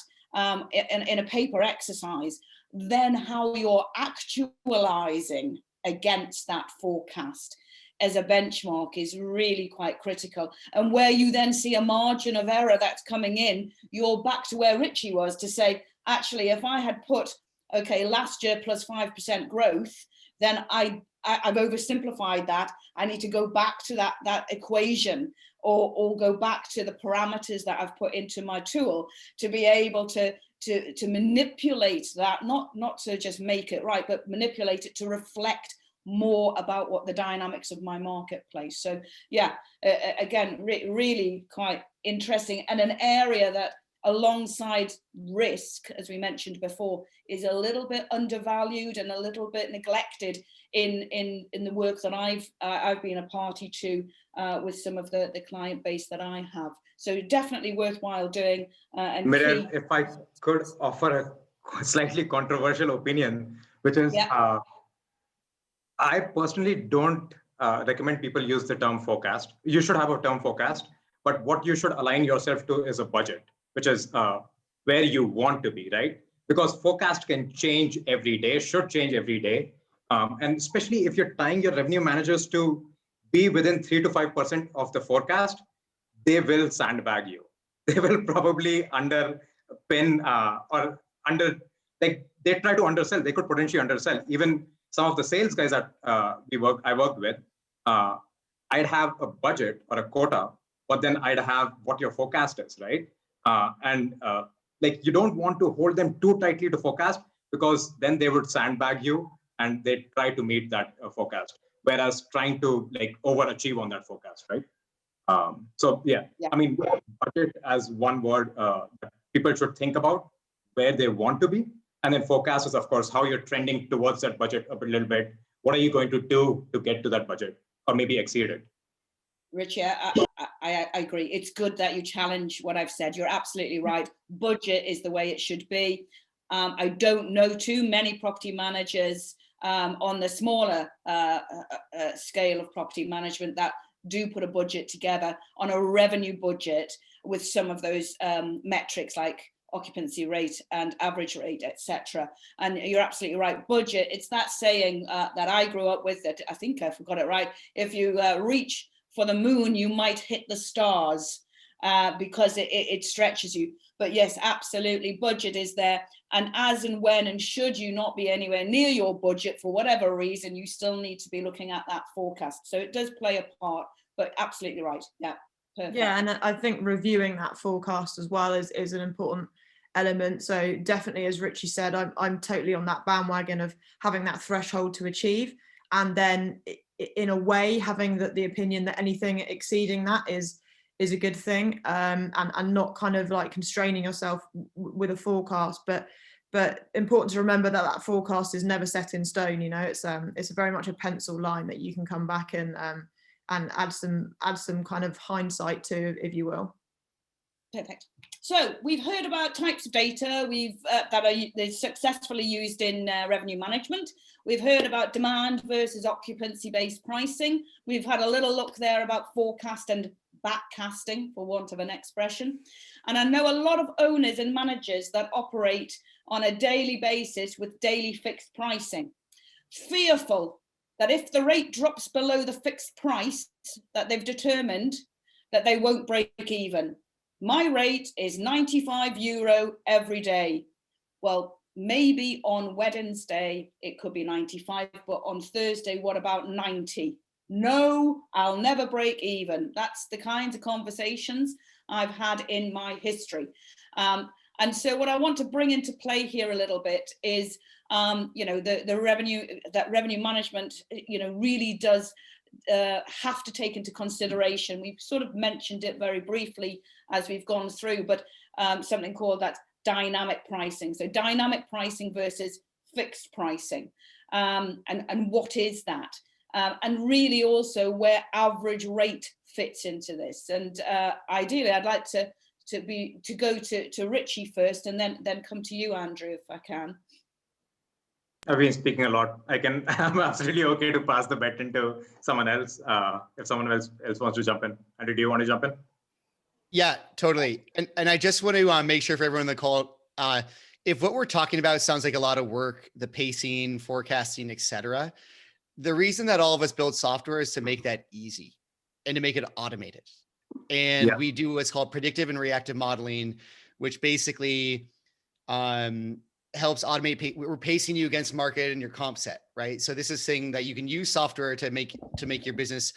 in a paper exercise, then how you're actualizing against that forecast as a benchmark is really quite critical. And where you then see a margin of error that's coming in, you're back to where Richie was, to say, actually, if I had put, okay, last year plus 5% growth, then I've oversimplified that. I need to go back to that equation, or go back to the parameters that I've put into my tool to be able to manipulate that, not to just make it right, but manipulate it to reflect more about what the dynamics of my marketplace. So yeah, again, really quite interesting, and an area that, alongside risk, as we mentioned before, is a little bit undervalued and a little bit neglected in the work that I've been a party to with some of the client base that I have. So definitely worthwhile doing. And Mirel, if I could offer a slightly controversial opinion, which is, I personally don't recommend people use the term forecast. You should have a term forecast, but what you should align yourself to is a budget, which is where you want to be, right? Because forecast can change every day, should change every day. And especially if you're tying your revenue managers to be within 3 to 5% of the forecast, they will sandbag you. They will probably underpin or they try to undersell. They could potentially undersell. Even some of the sales guys that I worked with, I'd have a budget or a quota, but then I'd have what your forecast is, right? You don't want to hold them too tightly to forecast, because then they would sandbag you and they try to meet that forecast, whereas trying to overachieve on that forecast, right? So yeah, I mean, budget as one word that people should think about where they want to be. And then forecast is, of course, how you're trending towards that budget a little bit. What are you going to do to get to that budget, or maybe exceed it? Richie, I agree. It's good that you challenge what I've said. You're absolutely right. Budget is the way it should be. I don't know too many property managers on the smaller scale of property management that do put a budget together on a revenue budget with some of those metrics like occupancy rate and average rate, etc. And you're absolutely right. Budget, it's that saying that I grew up with, that I think I forgot it right. If you reach for the moon, you might hit the stars, because it stretches you. But yes, absolutely, budget is there. And as and when and should you not be anywhere near your budget for whatever reason, you still need to be looking at that forecast. So it does play a part, but absolutely right. Yeah, Perfect. Yeah, and I think reviewing that forecast as well is an important element. So definitely, as Richie said, I'm totally on that bandwagon of having that threshold to achieve, and then in a way having the opinion that anything exceeding that is a good thing, and not kind of like constraining yourself with a forecast, but important to remember that forecast is never set in stone. You know, it's very much a pencil line that you can come back and add some kind of hindsight to, if you will. Perfect. So we've heard about types of data that are successfully used in revenue management. We've heard about demand versus occupancy-based pricing. We've had a little look there about forecast and backcasting, for want of an expression. And I know a lot of owners and managers that operate on a daily basis with daily fixed pricing, fearful that if the rate drops below the fixed price that they've determined, that they won't break even. My rate is €95 every day. Well, maybe on Wednesday, it could be 95, but on Thursday, what about 90? No, I'll never break even. That's the kinds of conversations I've had in my history. And so what I want to bring into play here a little bit is, the revenue management, really does have to take into consideration. We've sort of mentioned it very briefly as we've gone through, but something called that dynamic pricing. So dynamic pricing versus fixed pricing, and what is that? And really also where average rate fits into this. And ideally, I'd like to go to Richie first, and then come to you, Andrew, if I can. I've been speaking a lot. I'm absolutely okay to pass the baton to someone else if someone else wants to jump in. Andrew, do you want to jump in? Yeah, totally. And I just want to make sure for everyone on the call, if what we're talking about sounds like a lot of work, the pacing, forecasting, et cetera, the reason that all of us build software is to make that easy and to make it automated. And we do what's called predictive and reactive modeling, which basically helps automate. We're pacing you against market and your comp set, right? So this is saying that you can use software to make your business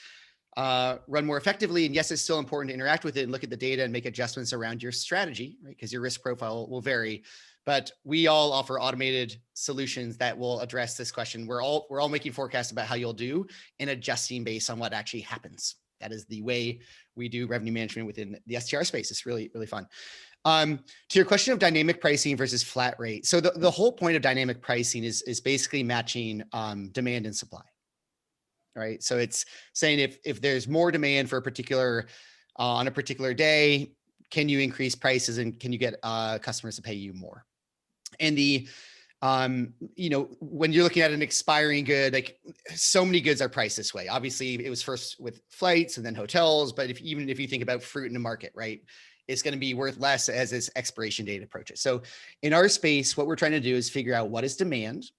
run more effectively. And yes, it's still important to interact with it and look at the data and make adjustments around your strategy, right? Because your risk profile will vary. But we all offer automated solutions that will address this question. We're all making forecasts about how you'll do and adjusting based on what actually happens. That is the way we do revenue management within the STR space. It's really, really fun. To your question of dynamic pricing versus flat rate. So the whole point of dynamic pricing is basically matching demand and supply. Right. So it's saying if there's more demand for a particular on a particular day, can you increase prices and can you get customers to pay you more? And when you're looking at an expiring good, like so many goods are priced this way. Obviously, it was first with flights and then hotels. But even if you think about fruit in the market, right, it's going to be worth less as its expiration date approaches. So in our space, what we're trying to do is figure out what is demand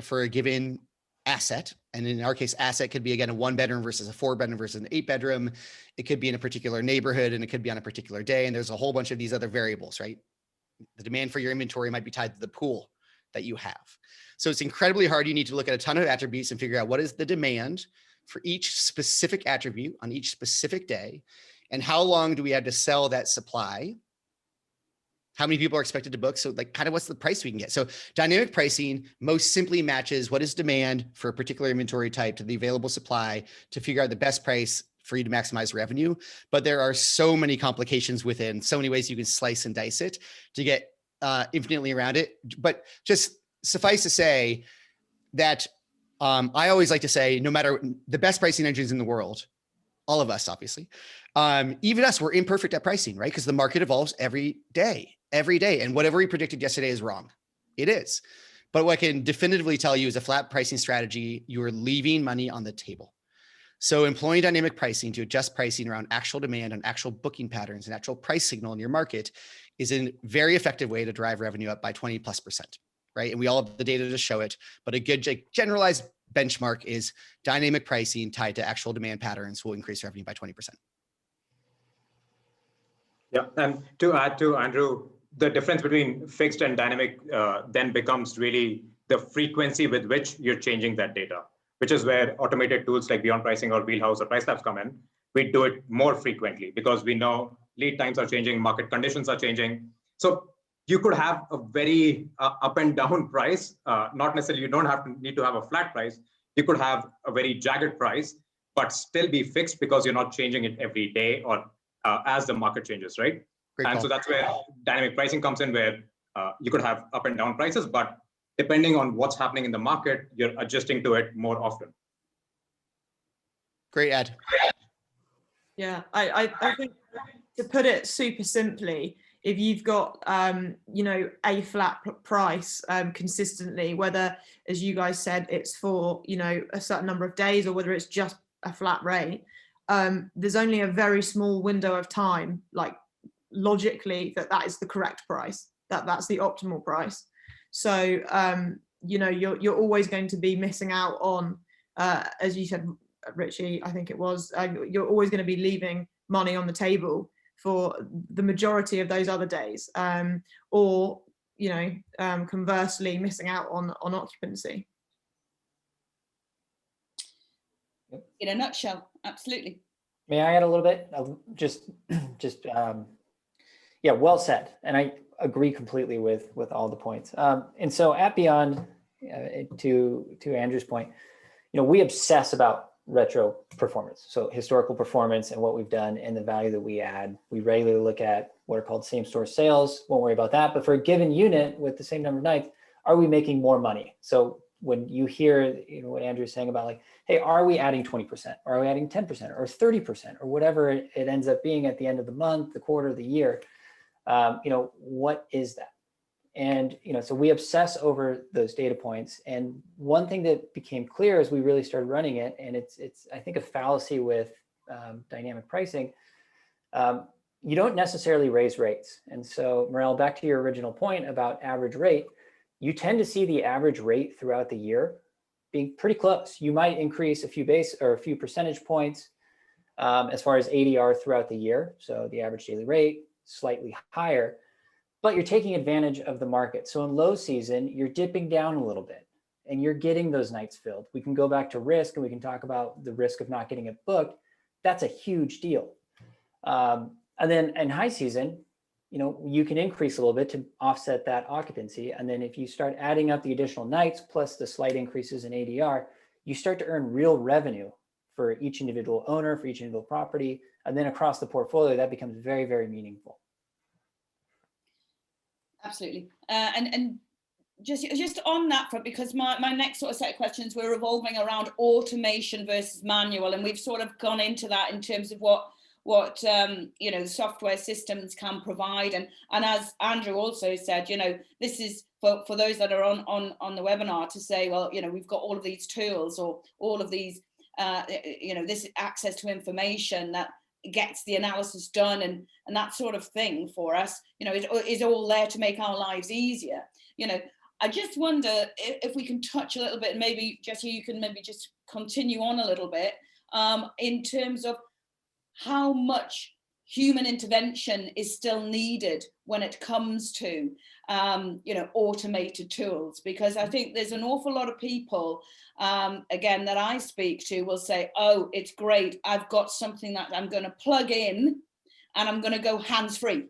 for a given asset. And in our case, asset could be, again, a 1-bedroom versus a 4-bedroom versus an 8-bedroom. It could be in a particular neighborhood and it could be on a particular day. And there's a whole bunch of these other variables, right? The demand for your inventory might be tied to the pool that you have. So it's incredibly hard. You need to look at a ton of attributes and figure out what is the demand for each specific attribute on each specific day. And how long do we have to sell that supply? How many people are expected to book? So like kind of what's the price we can get? So dynamic pricing most simply matches what is demand for a particular inventory type to the available supply to figure out the best price for you to maximize revenue. But there are so many complications within, so many ways you can slice and dice it to get infinitely around it. But just suffice to say that I always like to say, no matter the best pricing engines in the world, all of us, obviously, even us, we're imperfect at pricing, right? Because the market evolves every day. And whatever we predicted yesterday is wrong. It is. But what I can definitively tell you is a flat pricing strategy, you are leaving money on the table. So employing dynamic pricing to adjust pricing around actual demand and actual booking patterns and actual price signal in your market is a very effective way to drive revenue up by 20+%, right? And we all have the data to show it, but a good generalized benchmark is dynamic pricing tied to actual demand patterns will increase revenue by 20%. Yeah, and to add to Andrew, the difference between fixed and dynamic then becomes really the frequency with which you're changing that data, which is where automated tools like Beyond Pricing or Wheelhouse or Price Labs come in, we do it more frequently because we know lead times are changing, market conditions are changing. So you could have a very up and down price. Not necessarily, you don't need to have a flat price. You could have a very jagged price, but still be fixed because you're not changing it every day or as the market changes, right? Great And call. so that's where dynamic pricing comes in, where you could have up and down prices, but depending on what's happening in the market, you're adjusting to it more often. Great, Ed. Yeah, I think to put it super simply, if you've got a flat price consistently, whether, as you guys said, it's for a certain number of days or whether it's just a flat rate, there's only a very small window of time, like logically, that is the correct price, that's the optimal price. So you're always going to be missing out on, as you said, Richie, I think it was, you're always going to be leaving money on the table for the majority of those other days, or conversely missing out on occupancy. In a nutshell, absolutely. May I add a little bit? Yeah, well said. And I agree completely with all the points. And so at Beyond, to Andrew's point, we obsess about retro performance. So historical performance and what we've done and the value that we add. We regularly look at what are called same store sales. Won't worry about that. But for a given unit with the same number of nights, are we making more money? So when you hear what Andrew's saying about like, hey, are we adding 20%? Or are we adding 10% or 30% or whatever it ends up being at the end of the month, the quarter, the year? What is that? And, so we obsess over those data points. And one thing that became clear as we really started running it, and it's I think, a fallacy with dynamic pricing, you don't necessarily raise rates. And so, Morel, back to your original point about average rate, you tend to see the average rate throughout the year being pretty close. You might increase a few percentage points as far as ADR throughout the year. So the average daily rate slightly higher, but you're taking advantage of the market. So in low season, you're dipping down a little bit and you're getting those nights filled. We can go back to risk and we can talk about the risk of not getting it booked. That's a huge deal. And then in high season, you can increase a little bit to offset that occupancy. And then if you start adding up the additional nights plus the slight increases in ADR, you start to earn real revenue for each individual owner, for each individual property. And then across the portfolio, that becomes very, very meaningful. Absolutely. And just on that front, because my next sort of set of questions were revolving around automation versus manual, and we've sort of gone into that in terms of what the software systems can provide, and as Andrew also said, this is for those that are on the webinar to say, well, we've got all of these tools or all of these this access to information that gets the analysis done and that sort of thing for us, is all there to make our lives easier. I just wonder if we can touch a little bit, and maybe Jesse, you can maybe just continue on a little bit in terms of how much human intervention is still needed when it comes to automated tools, because I think there's an awful lot of people again that I speak to will say, oh, it's great, I've got something that I'm going to plug in and I'm going to go hands-free.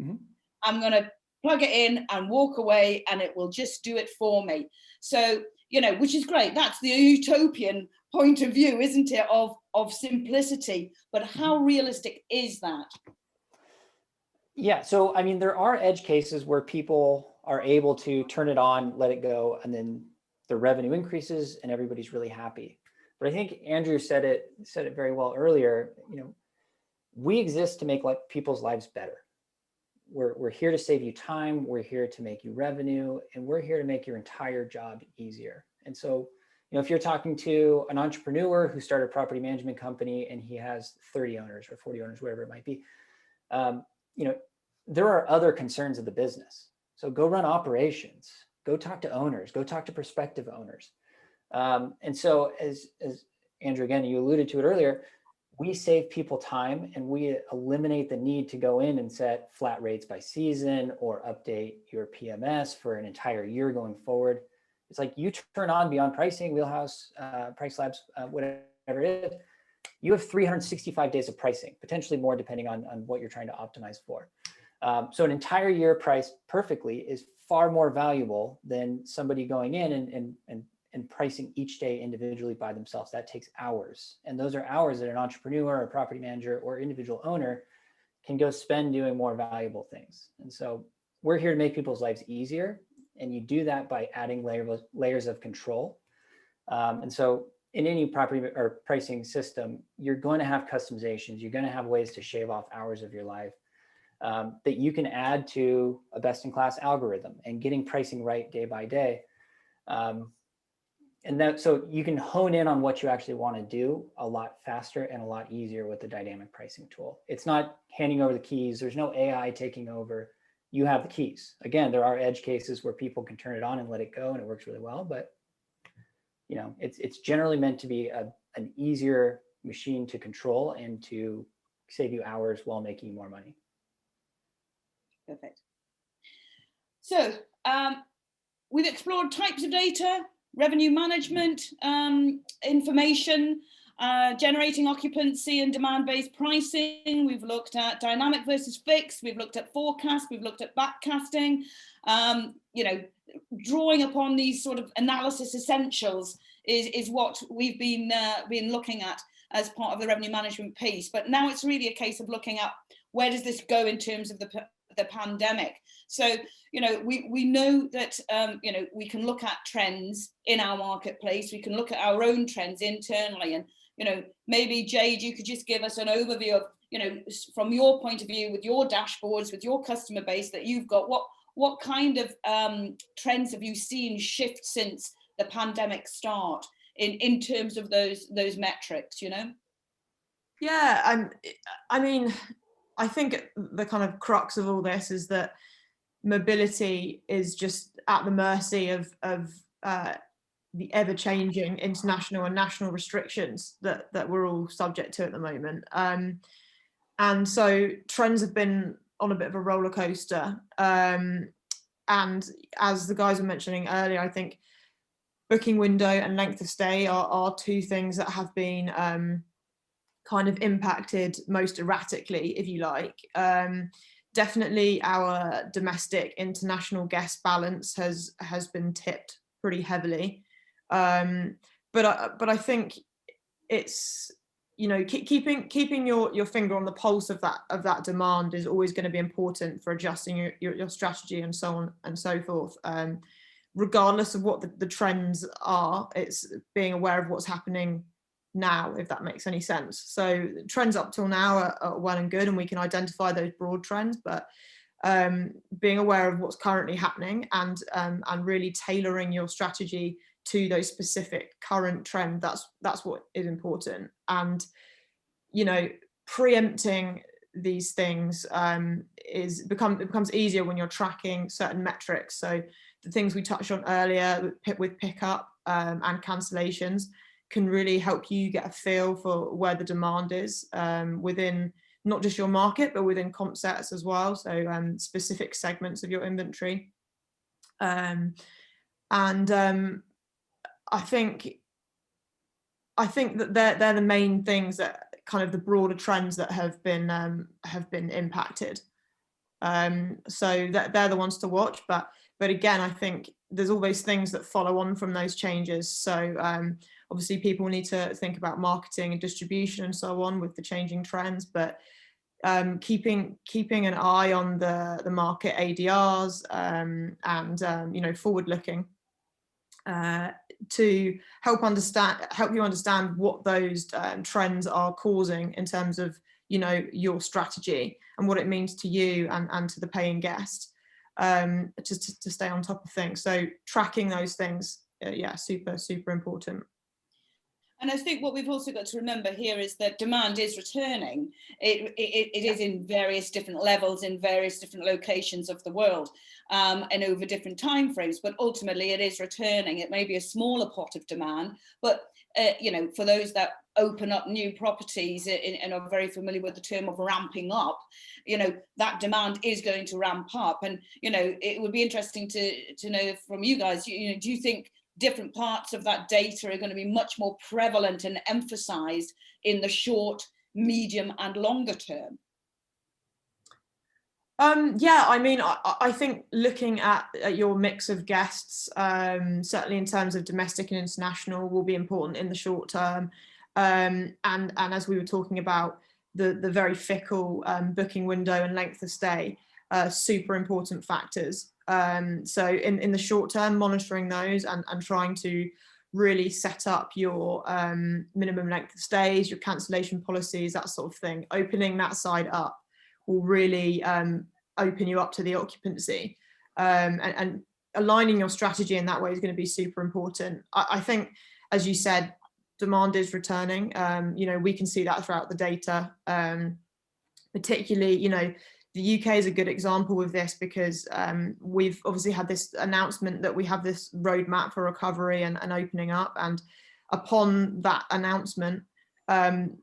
Mm-hmm. I'm going to plug it in and walk away and it will just do it for me. So which is great. That's the utopian point of view, isn't it, of simplicity, but how realistic is that? Yeah, so I mean, there are edge cases where people are able to turn it on, let it go, and then the revenue increases and everybody's really happy. But I think Andrew said it very well earlier. We exist to make people's lives better. We're here to save you time, we're here to make you revenue, and we're here to make your entire job easier. And so, if you're talking to an entrepreneur who started a property management company and he has 30 owners or 40 owners, whatever it might be, there are other concerns of the business. So go run operations, go talk to owners, go talk to prospective owners. And so as Andrew, again, you alluded to it earlier, we save people time and we eliminate the need to go in and set flat rates by season or update your PMS for an entire year going forward. It's like you turn on Beyond Pricing, Wheelhouse, Price Labs, whatever it is, you have 365 days of pricing, potentially more depending on what you're trying to optimize for. So an entire year priced perfectly is far more valuable than somebody going in and pricing each day individually by themselves. That takes hours. And those are hours that an entrepreneur or property manager or individual owner can go spend doing more valuable things. And so we're here to make people's lives easier. And you do that by adding layers of control. And so in any property or pricing system, you're going to have customizations. You're going to have ways to shave off hours of your life that you can add to a best-in-class algorithm and getting pricing right day by day. And that, so you can hone in on what you actually want to do a lot faster and a lot easier with the dynamic pricing tool. It's not handing over the keys. There's no AI taking over. You have the keys. Again, there are edge cases where people can turn it on and let it go and it works really well, but you know, it's generally meant to be an easier machine to control and to save you hours while making you more money. Perfect. So we've explored types of data, revenue management, information, generating occupancy and demand-based pricing. We've looked at dynamic versus fixed. We've looked at forecast. We've looked at backcasting. You know, drawing upon these sort of analysis essentials is what we've been looking at as part of the revenue management piece. But now it's really a case of looking at where does this go in terms of the pandemic. So, you know, we know that, you know, we can look at trends in our marketplace. We can look at our own trends internally. And, you know, maybe Jade, you could just give us an overview of, you know, from your point of view, with your dashboards, with your customer base that you've got, what kind of trends have you seen shift since the pandemic start in terms of those metrics, you know? Yeah, I mean, I think the kind of crux of all this is that mobility is just at the mercy of the ever-changing international and national restrictions that we're all subject to at the moment. And so trends have been on a bit of a roller coaster. And as the guys were mentioning earlier, I think booking window and length of stay are two things that have been kind of impacted most erratically, if you like. Definitely our domestic international guest balance has been tipped pretty heavily. But I think it's, you know, keeping your finger on the pulse of that demand is always going to be important for adjusting your strategy and so on and so forth. Regardless of what the trends are, it's being aware of what's happening now, if that makes any sense. So trends up till now are well and good, and we can identify those broad trends, but being aware of what's currently happening and really tailoring your strategy to those specific current trend, that's what is important. And, you know, preempting these things becomes easier when you're tracking certain metrics. So the things we touched on earlier with pickup and cancellations can really help you get a feel for where the demand is within not just your market, but within comp sets as well. So specific segments of your inventory. I think that they're the main things, that kind of the broader trends that have been impacted. So they're the ones to watch. But again, I think there's always things that follow on from those changes. So obviously people need to think about marketing and distribution and so on with the changing trends, but keeping an eye on the market ADRs and you know, forward looking to help you understand what those trends are causing in terms of, you know, your strategy and what it means to you and to the paying guest, just to stay on top of things. So tracking those things, yeah, super important. And I think what we've also got to remember here is that demand is returning. It is in various different levels, in various different locations of the world, and over different timeframes. But ultimately, it is returning. It may be a smaller pot of demand, but you know, for those that open up new properties and are very familiar with the term of ramping up, you know, that demand is going to ramp up. And you know, it would be interesting to know from you guys. You know, do you think different parts of that data are going to be much more prevalent and emphasized in the short, medium and longer term? Yeah, I mean, I think looking at your mix of guests, certainly in terms of domestic and international, will be important in the short term. And as we were talking about, the very fickle booking window and length of stay, super important factors. So in the short term, monitoring those and trying to really set up your minimum length of stays, your cancellation policies, that sort of thing, opening that side up will really open you up to the occupancy, and aligning your strategy in that way is going to be super important. I think, as you said, demand is returning. You know, we can see that throughout the data, particularly, you know, the UK is a good example of this because we've obviously had this announcement that we have this roadmap for recovery and opening up, and upon that announcement,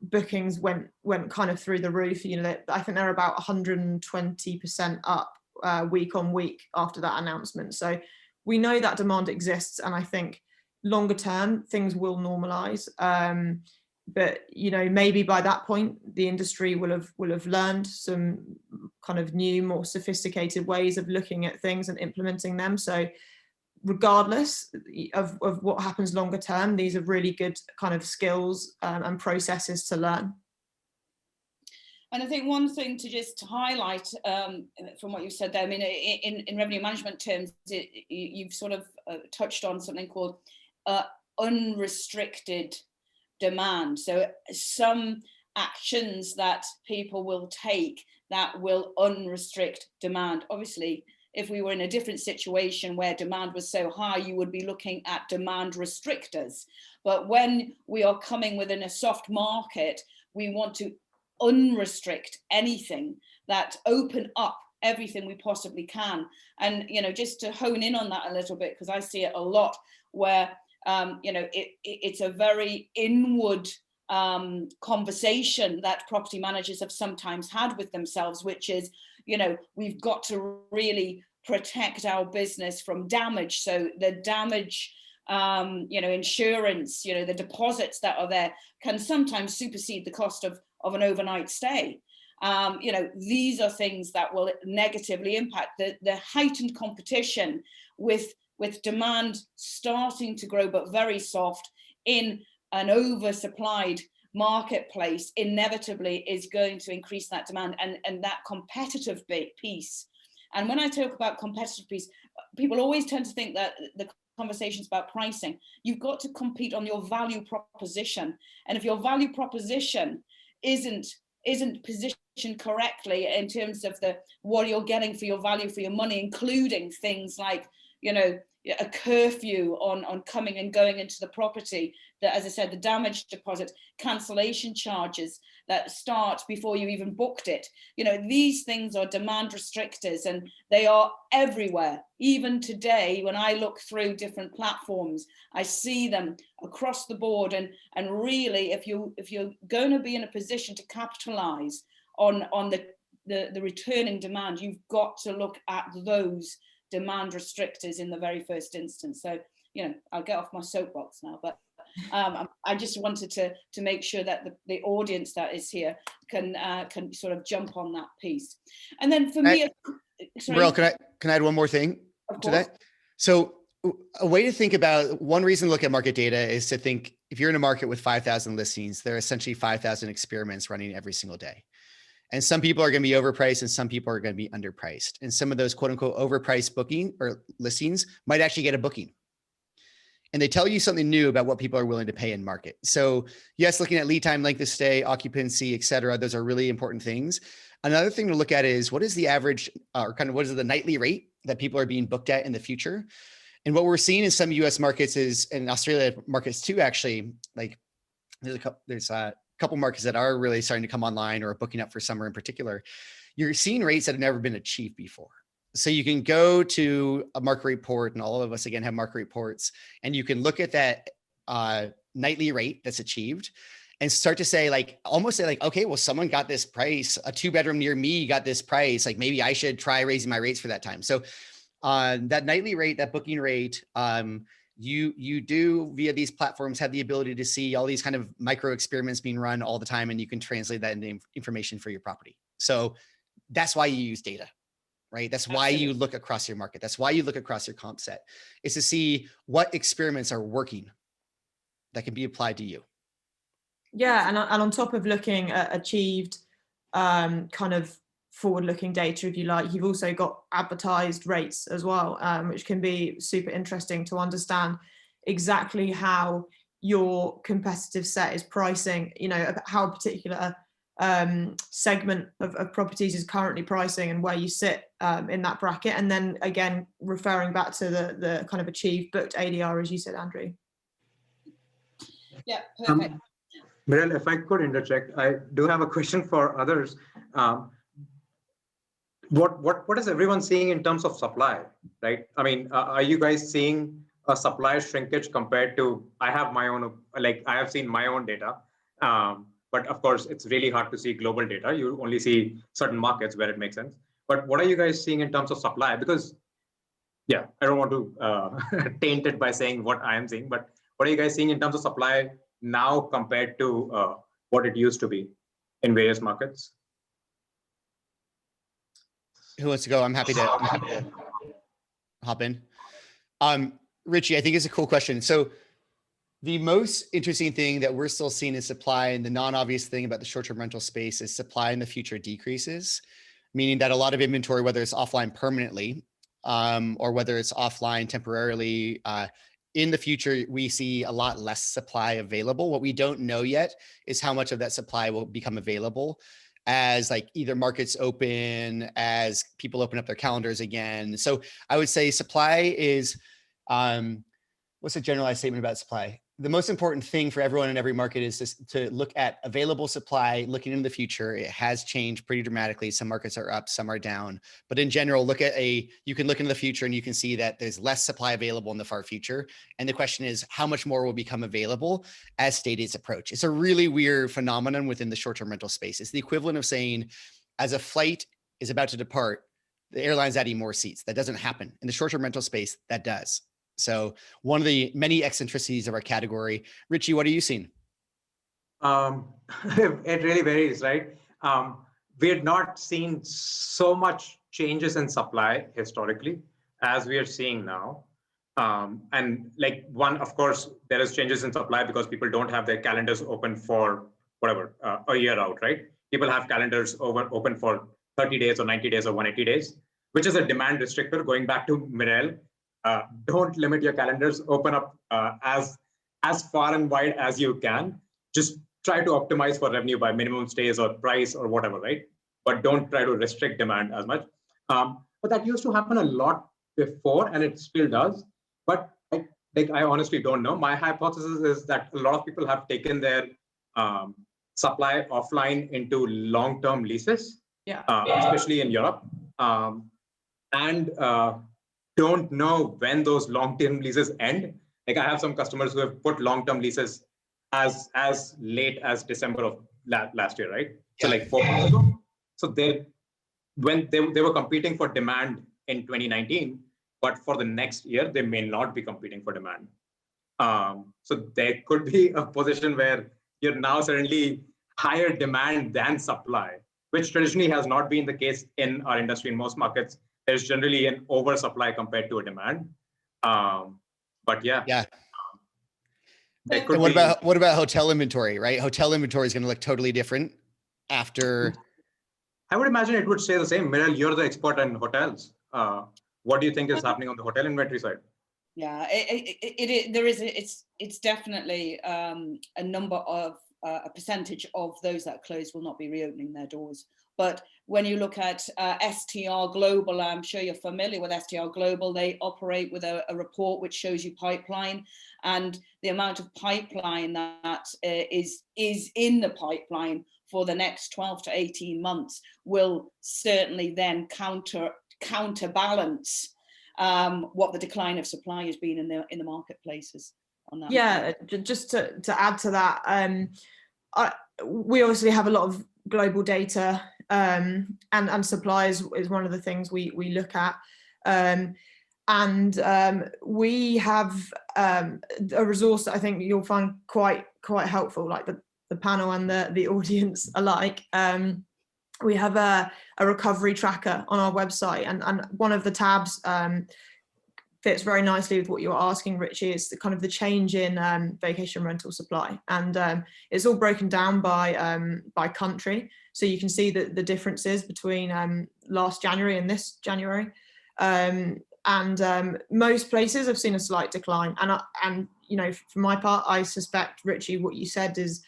bookings went kind of through the roof. You know, I think they're about 120% up week on week after that announcement. So we know that demand exists, and I think longer term things will normalize. But you know, maybe by that point the industry will have learned some kind of new, more sophisticated ways of looking at things and implementing them. So regardless of what happens longer term, these are really good kind of skills and processes to learn. And I think one thing to just highlight from what you said there, I mean, in revenue management terms, you've sort of touched on something called unrestricted demand. So some actions that people will take that will unrestrict demand. Obviously, if we were in a different situation where demand was so high, you would be looking at demand restrictors. But when we are coming within a soft market, we want to unrestrict anything, that open up everything we possibly can. And, you know, just to hone in on that a little bit, because I see it a lot where, you know, it's a very inward conversation that property managers have sometimes had with themselves, which is, you know, we've got to really protect our business from damage. So the damage, you know, insurance, you know, the deposits that are there can sometimes supersede the cost of an overnight stay. You know, these are things that will negatively impact the heightened competition with demand starting to grow, but very soft in an oversupplied marketplace, inevitably is going to increase that demand and that competitive piece. And when I talk about competitive piece, people always tend to think that the conversations about pricing, you've got to compete on your value proposition. And if your value proposition isn't positioned correctly in terms of what you're getting for your value for your money, including things like, you know, a curfew on coming and going into the property, that, as I said, the damage deposit, cancellation charges that start before you even booked it. You know, these things are demand restrictors, and they are everywhere. Even today, when I look through different platforms, I see them across the board. And really, if you're going to be in a position to capitalize on the returning demand, you've got to look at those demand restrictors in the very first instance. So, you know, I'll get off my soapbox now, but I just wanted to make sure that the audience that is here can sort of jump on that piece. And then for me, Meryl, can I add one more thing to that? So a way to think about, one reason to look at market data is to think, if you're in a market with 5,000 listings, there are essentially 5,000 experiments running every single day. And some people are going to be overpriced and some people are going to be underpriced. And some of those quote unquote overpriced booking or listings might actually get a booking. And they tell you something new about what people are willing to pay in market. So yes, looking at lead time, length of stay, occupancy, et cetera, those are really important things. Another thing to look at is, what is the average or kind of what is the nightly rate that people are being booked at in the future? And what we're seeing in some US markets is, and Australia markets too, actually, like there's a couple markets that are really starting to come online or are booking up for summer in particular. You're seeing rates that have never been achieved before. So you can go to a market report, and all of us again have market reports, and you can look at that nightly rate that's achieved and start to say, like, almost say like, okay, well, someone got this price, a 2-bedroom near me got this price, like maybe I should try raising my rates for that time. So that nightly rate, that booking rate, you do via these platforms have the ability to see all these kind of micro experiments being run all the time, and you can translate that into information for your property. So that's why you use data, right? That's why you look across your market. That's why you look across your comp set, is to see what experiments are working that can be applied to you. Yeah, and on top of looking at achieved kind of forward-looking data, if you like, you've also got advertised rates as well, which can be super interesting to understand exactly how your competitive set is pricing, you know, how a particular segment of properties is currently pricing and where you sit in that bracket. And then again, referring back to the kind of achieved booked ADR, as you said, Andrew. Yeah, perfect. Miral, if I could interject, I do have a question for others. What is everyone seeing in terms of supply, right? I mean, are you guys seeing a supply shrinkage compared to, I have my own, like I have seen my own data, but of course it's really hard to see global data. You only see certain markets where it makes sense. But what are you guys seeing in terms of supply? Because yeah, I don't want to taint it by saying what I am seeing, but what are you guys seeing in terms of supply now compared to what it used to be in various markets? Who wants to go? I'm happy to hop in. Richie, I think it's a cool question. So the most interesting thing that we're still seeing in supply, and the non-obvious thing about the short-term rental space, is supply in the future decreases, meaning that a lot of inventory, whether it's offline permanently or whether it's offline temporarily, in the future, we see a lot less supply available. What we don't know yet is how much of that supply will become available as like either markets open, as people open up their calendars again. So I would say supply is, what's a generalized statement about supply? The most important thing for everyone in every market is to look at available supply, looking into the future. It has changed pretty dramatically. Some markets are up, some are down. But in general, you can look into the future and you can see that there's less supply available in the far future. And the question is, how much more will become available as state dates approach? It's a really weird phenomenon within the short-term rental space. It's the equivalent of saying, as a flight is about to depart, the airline's adding more seats. That doesn't happen. In the short-term rental space, that does. So one of the many eccentricities of our category. Richie, what are you seeing? It really varies, right? We had not seen so much changes in supply historically as we are seeing now. And like one, of course, there is changes in supply because people don't have their calendars open for whatever, a year out, right? People have calendars open for 30 days or 90 days or 180 days, which is a demand restrictor. Going back to Miral, don't limit your calendars, open up as far and wide as you can. Just try to optimize for revenue by minimum stays or price or whatever, right? But don't try to restrict demand as much. But that used to happen a lot before, and it still does. But I honestly don't know. My hypothesis is that a lot of people have taken their supply offline into long-term leases, especially in Europe, and don't know when those long-term leases end. Like I have some customers who have put long-term leases as late as December of last year, right? So like 4 months ago. So when they were competing for demand in 2019, but for the next year, they may not be competing for demand. So there could be a position where you're now suddenly higher demand than supply, which traditionally has not been the case in our industry. In most markets, there's generally an oversupply compared to a demand. But yeah. What about hotel inventory, right? Hotel inventory is going to look totally different after. I would imagine it would stay the same. Miral, you're the expert in hotels. What do you think is happening on the hotel inventory side? Yeah, it's definitely a number of a percentage of those that close will not be reopening their doors. But when you look at STR Global, I'm sure you're familiar with STR Global. They operate with a report which shows you pipeline, and the amount of pipeline that is in the pipeline for the next 12 to 18 months will certainly then counterbalance what the decline of supply has been in the marketplaces on that. Yeah, just to add to that, we obviously have a lot of global data, and supply is one of the things we look at. we have a resource that I think you'll find quite helpful, like the panel and the audience alike. We have a recovery tracker on our website, and one of the tabs fits very nicely with what you were asking, Richie. It's the kind of the change in vacation rental supply, and it's all broken down by country, so you can see the differences between last January and this January. Most places have seen a slight decline, and you know, for my part, I suspect, Richie, what you said is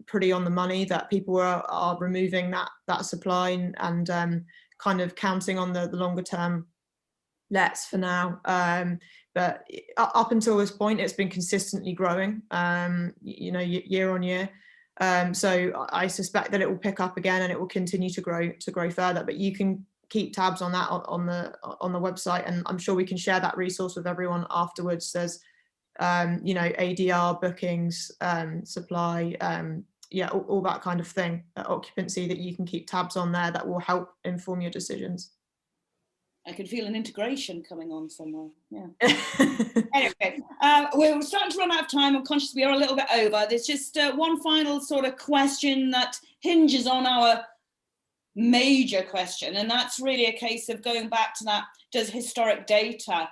pretty on the money, that people are removing that supply and kind of counting on the longer term lets for now. But up until this point, it's been consistently growing, you know, year on year. So I suspect that it will pick up again and it will continue to grow further. But you can keep tabs on that on the website, and I'm sure we can share that resource with everyone afterwards. There's you know, ADR, bookings, supply, yeah, all that kind of thing, occupancy, that you can keep tabs on there that will help inform your decisions. I could feel an integration coming on somewhere. Yeah. Anyway, we're starting to run out of time. I'm conscious we are a little bit over. There's just one final sort of question that hinges on our major question, and that's really a case of going back to that: does historic data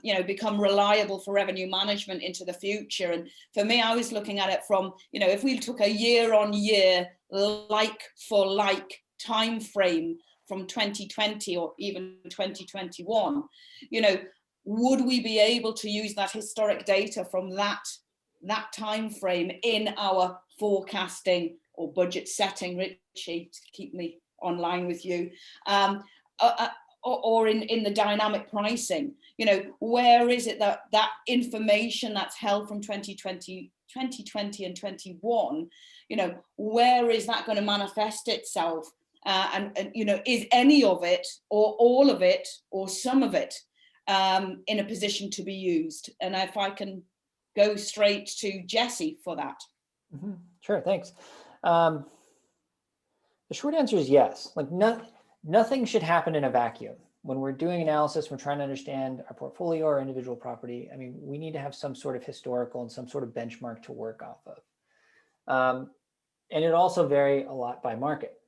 you know, become reliable for revenue management into the future? And for me, I was looking at it from, you know, if we took a year-on-year like for like time frame from 2020 or even 2021, you know, would we be able to use that historic data from that time frame in our forecasting or budget setting, Richie, to keep me online with you, or in the dynamic pricing? You know, where is it that information that's held from 2020 and 21, you know, where is that going to manifest itself? And you know, is any of it or all of it or some of it in a position to be used? And if I can go straight to Jesse for that. Mm-hmm. Sure, thanks. The short answer is yes. Like nothing should happen in a vacuum. When we're doing analysis, we're trying to understand our portfolio or individual property. I mean, we need to have some sort of historical and some sort of benchmark to work off of. And it also vary a lot by market.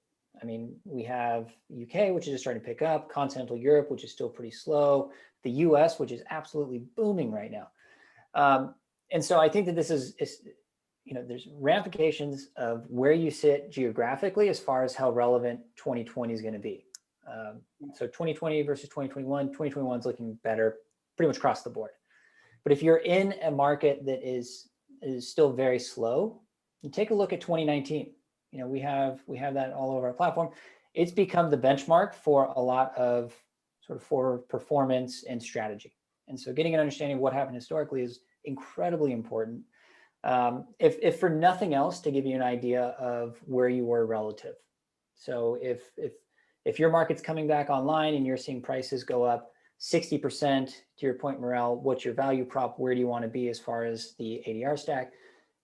I mean, we have UK, which is just starting to pick up, continental Europe, which is still pretty slow, the US, which is absolutely booming right now. And so I think that this is, you know, there's ramifications of where you sit geographically as far as how relevant 2020 is going to be. So 2020 versus 2021, 2021 is looking better pretty much across the board. But if you're in a market that is still very slow, you take a look at 2019. You know, we have that all over our platform. It's become the benchmark for a lot of sort of for performance and strategy. And so getting an understanding of what happened historically is incredibly important. If for nothing else, to give you an idea of where you were relative. So if your market's coming back online and you're seeing prices go up 60%, to your point, Morel, what's your value prop? Where do you want to be as far as the ADR stack?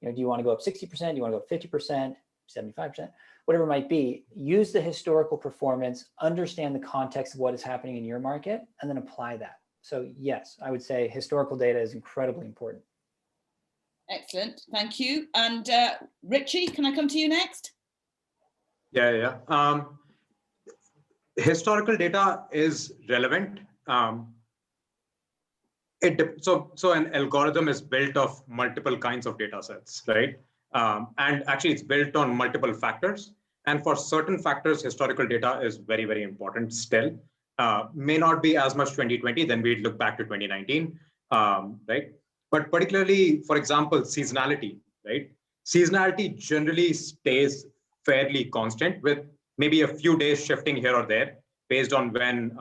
You know, do you want to go up 60%? Do you want to go up 50%, 75%, whatever it might be? Use the historical performance, understand the context of what is happening in your market, and then apply that. So yes, I would say historical data is incredibly important. Excellent, thank you. And Richie, can I come to you next? Yeah. Historical data is relevant. So an algorithm is built of multiple kinds of data sets, right? And actually it's built on multiple factors. And for certain factors, historical data is very, very important still. May not be as much 2020, then we'd look back to 2019, right? But particularly, for example, seasonality, right? Seasonality generally stays fairly constant, with maybe a few days shifting here or there based on when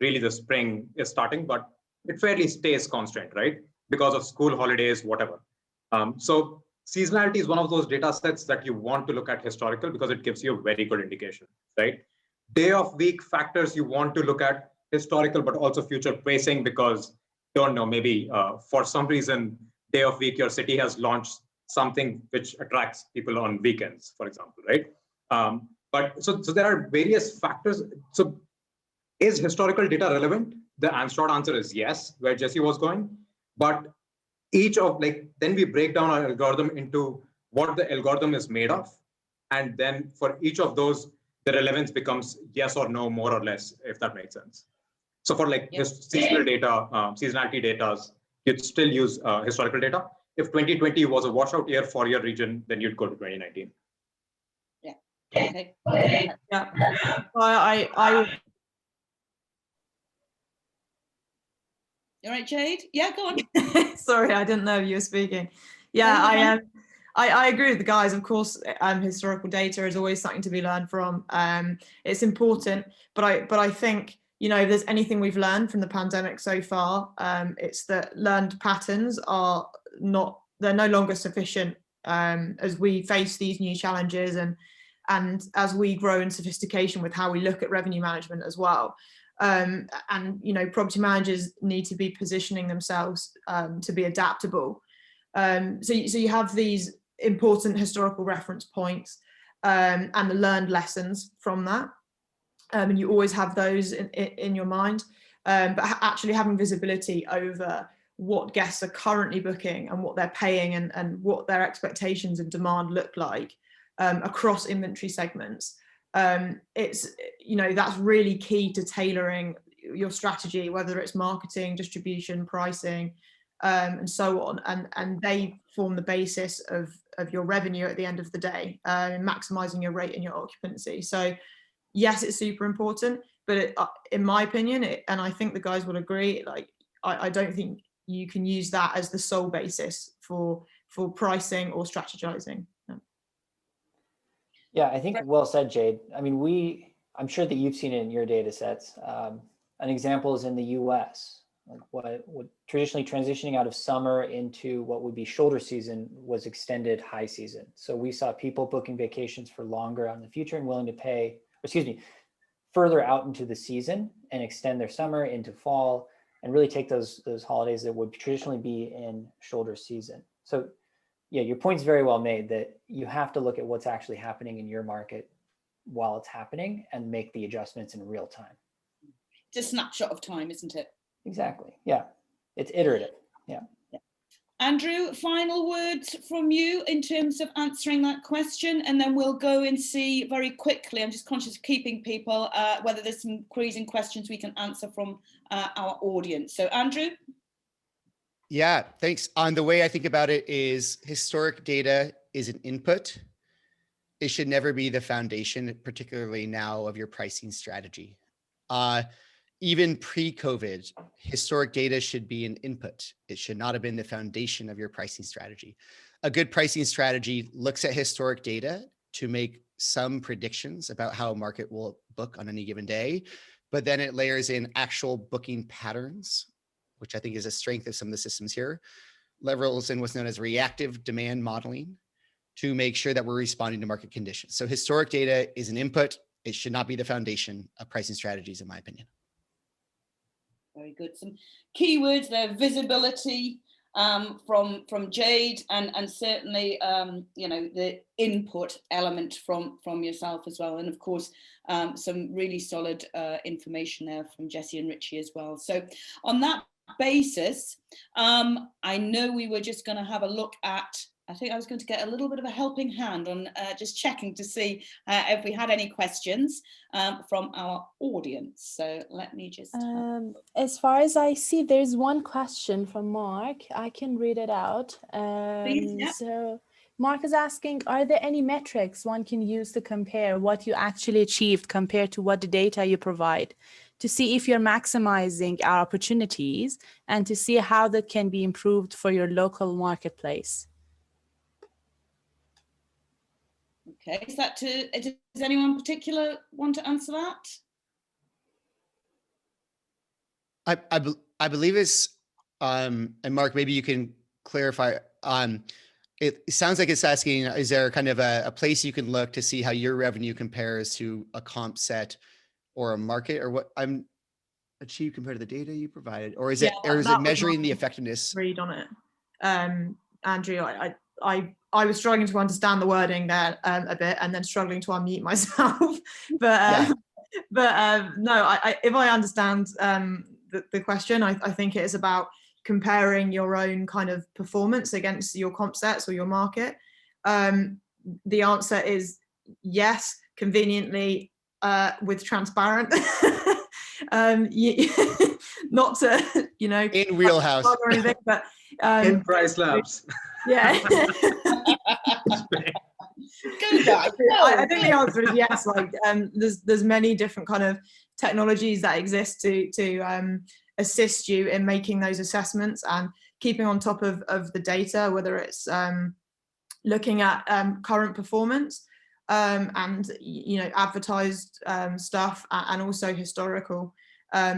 really the spring is starting, but it fairly stays constant, right? Because of school holidays, whatever. So seasonality is one of those data sets that you want to look at historical because it gives you a very good indication, right? Day of week factors you want to look at historical, but also future pacing, because don't know, maybe for some reason, day of week, your city has launched something which attracts people on weekends, for example, right? But so there are various factors. So is historical data relevant? the short answer is yes, where Jesse was going. But each of then we break down our algorithm into what the algorithm is made of. And then for each of those, the relevance becomes yes or no, more or less, if that makes sense. So for seasonal data, seasonality data, you'd still use historical data. If 2020 was a washout year for your region, then you'd go to 2019. Yeah. Okay. Yeah. I All right, Jade. Yeah, go on. Sorry, I didn't know you were speaking. Yeah, I agree with the guys. Of course, historical data is always something to be learned from. It's important, but I think, you know, if there's anything we've learned from the pandemic so far, it's that learned patterns are they're no longer sufficient as we face these new challenges and as we grow in sophistication with how we look at revenue management as well. And, you know, property managers need to be positioning themselves to be adaptable. So you have these important historical reference points and the learned lessons from that. And you always have those in your mind, but actually having visibility over what guests are currently booking and what they're paying and what their expectations of demand look like across inventory segments. It's, you know, that's really key to tailoring your strategy, whether it's marketing, distribution, pricing, and so on, and they form the basis of your revenue at the end of the day, maximizing your rate and your occupancy. So yes, it's super important, but in my opinion, and I think the guys will agree, like I don't think you can use that as the sole basis for pricing or strategizing. Yeah, I think well said, Jade. I mean, I'm sure that you've seen it in your data sets. An example is in the US, like what traditionally transitioning out of summer into what would be shoulder season was extended high season. So we saw people booking vacations for longer out in the future and willing to pay, further out into the season and extend their summer into fall and really take those holidays that would traditionally be in shoulder season. So yeah, your point's very well made that you have to look at what's actually happening in your market while it's happening and make the adjustments in real time. It's a snapshot of time, isn't it? Exactly. Yeah. It's iterative. Yeah. Andrew, final words from you in terms of answering that question, and then we'll go and see very quickly. I'm just conscious of keeping people, whether there's some queries and questions we can answer from our audience. So Andrew? Yeah, thanks. The way I think about it is historic data is an input. It should never be the foundation, particularly now, of your pricing strategy. Even pre-COVID, historic data should be an input. It should not have been the foundation of your pricing strategy. A good pricing strategy looks at historic data to make some predictions about how a market will book on any given day, but then it layers in actual booking patterns, which I think is a strength of some of the systems here, levels in what's known as reactive demand modeling to make sure that we're responding to market conditions. So historic data is an input. It should not be the foundation of pricing strategies, in my opinion. Very good. Some keywords there: visibility from Jade, and certainly you know, the input element from yourself as well, and of course some really solid information there from Jesse and Richie as well. So on that basis, I know we were just going to have a look at, I think I was going to get a little bit of a helping hand on just checking to see if we had any questions from our audience. So let me just... as far as I see, there's one question from Mark. I can read it out. Please, yeah. So Mark is asking, are there any metrics one can use to compare what you actually achieved compared to what the data you provide, to see if you're maximizing our opportunities and to see how that can be improved for your local marketplace? Okay, is that does anyone in particular want to answer that? I believe it's, and Mark, maybe you can clarify. It sounds like it's asking, is there kind of a place you can look to see how your revenue compares to a comp set or a market, or what I'm achieved compared to the data you provided, or is it measuring the effectiveness? Read on it, Andrew. I was struggling to understand the wording there a bit, and then struggling to unmute myself. But no, if I understand the question. I think it is about comparing your own kind of performance against your comp sets or your market. The answer is yes, conveniently with transparent. Not to, In Wheelhouse. or anything, but In Price Labs. yeah. Go, guys. I think the answer is yes. Like, there's many different kind of technologies that exist to assist you in making those assessments and keeping on top of the data, whether it's looking at current performance and advertised stuff, and also historical.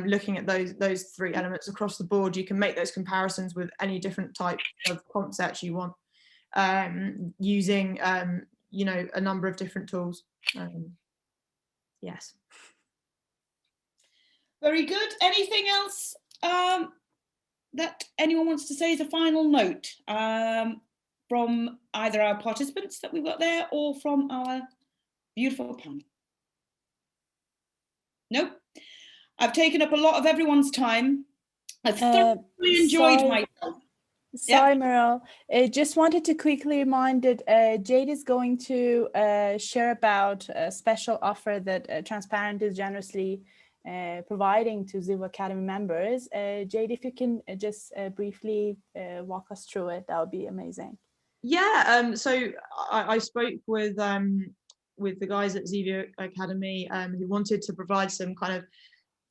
Looking at those three elements across the board, you can make those comparisons with any different type of comp sets you want, using a number of different tools. Yes. Very good. Anything else that anyone wants to say as a final note from either our participants that we've got there or from our beautiful panel? Nope. I've taken up a lot of everyone's time. I've thoroughly enjoyed myself. Sorry, Meryl. I just wanted to quickly remind that Jade is going to share about a special offer that Transparent is generously providing to Zivu Academy members. Jade, if you can just briefly walk us through it, that would be amazing. Yeah. So I spoke with the guys at Zivu Academy who wanted to provide some kind of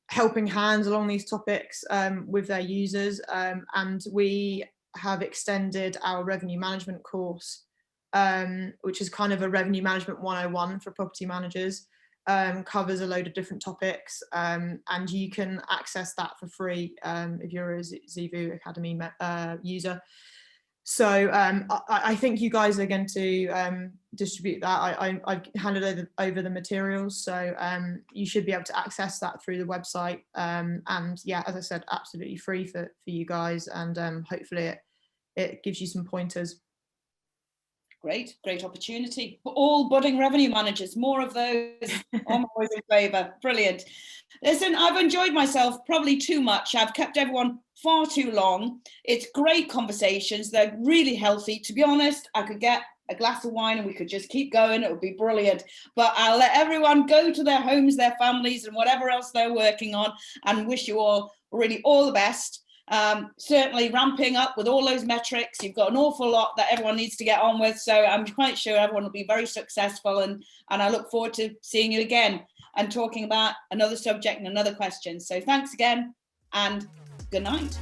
helping hands along these topics with their users, and we have extended our revenue management course, which is kind of a revenue management 101 for property managers. Covers a load of different topics, and you can access that for free if you're a Zivu Academy user. So I think you guys are going to distribute that. I've handed over the materials, so you should be able to access that through the website. And yeah, as I said, absolutely free for you guys, and hopefully it gives you some pointers. Great opportunity for all budding revenue managers. More of those. I'm always in favour. Brilliant. Listen, I've enjoyed myself probably too much. I've kept everyone far too long. It's great conversations. They're really healthy. To be honest, I could get a glass of wine and we could just keep going. It would be brilliant. But I'll let everyone go to their homes, their families, and whatever else they're working on, and wish you all really all the best. Certainly ramping up with all those metrics. You've got an awful lot that everyone needs to get on with, so I'm quite sure everyone will be very successful, and I look forward to seeing you again and talking about another subject and another question. So thanks again and good night.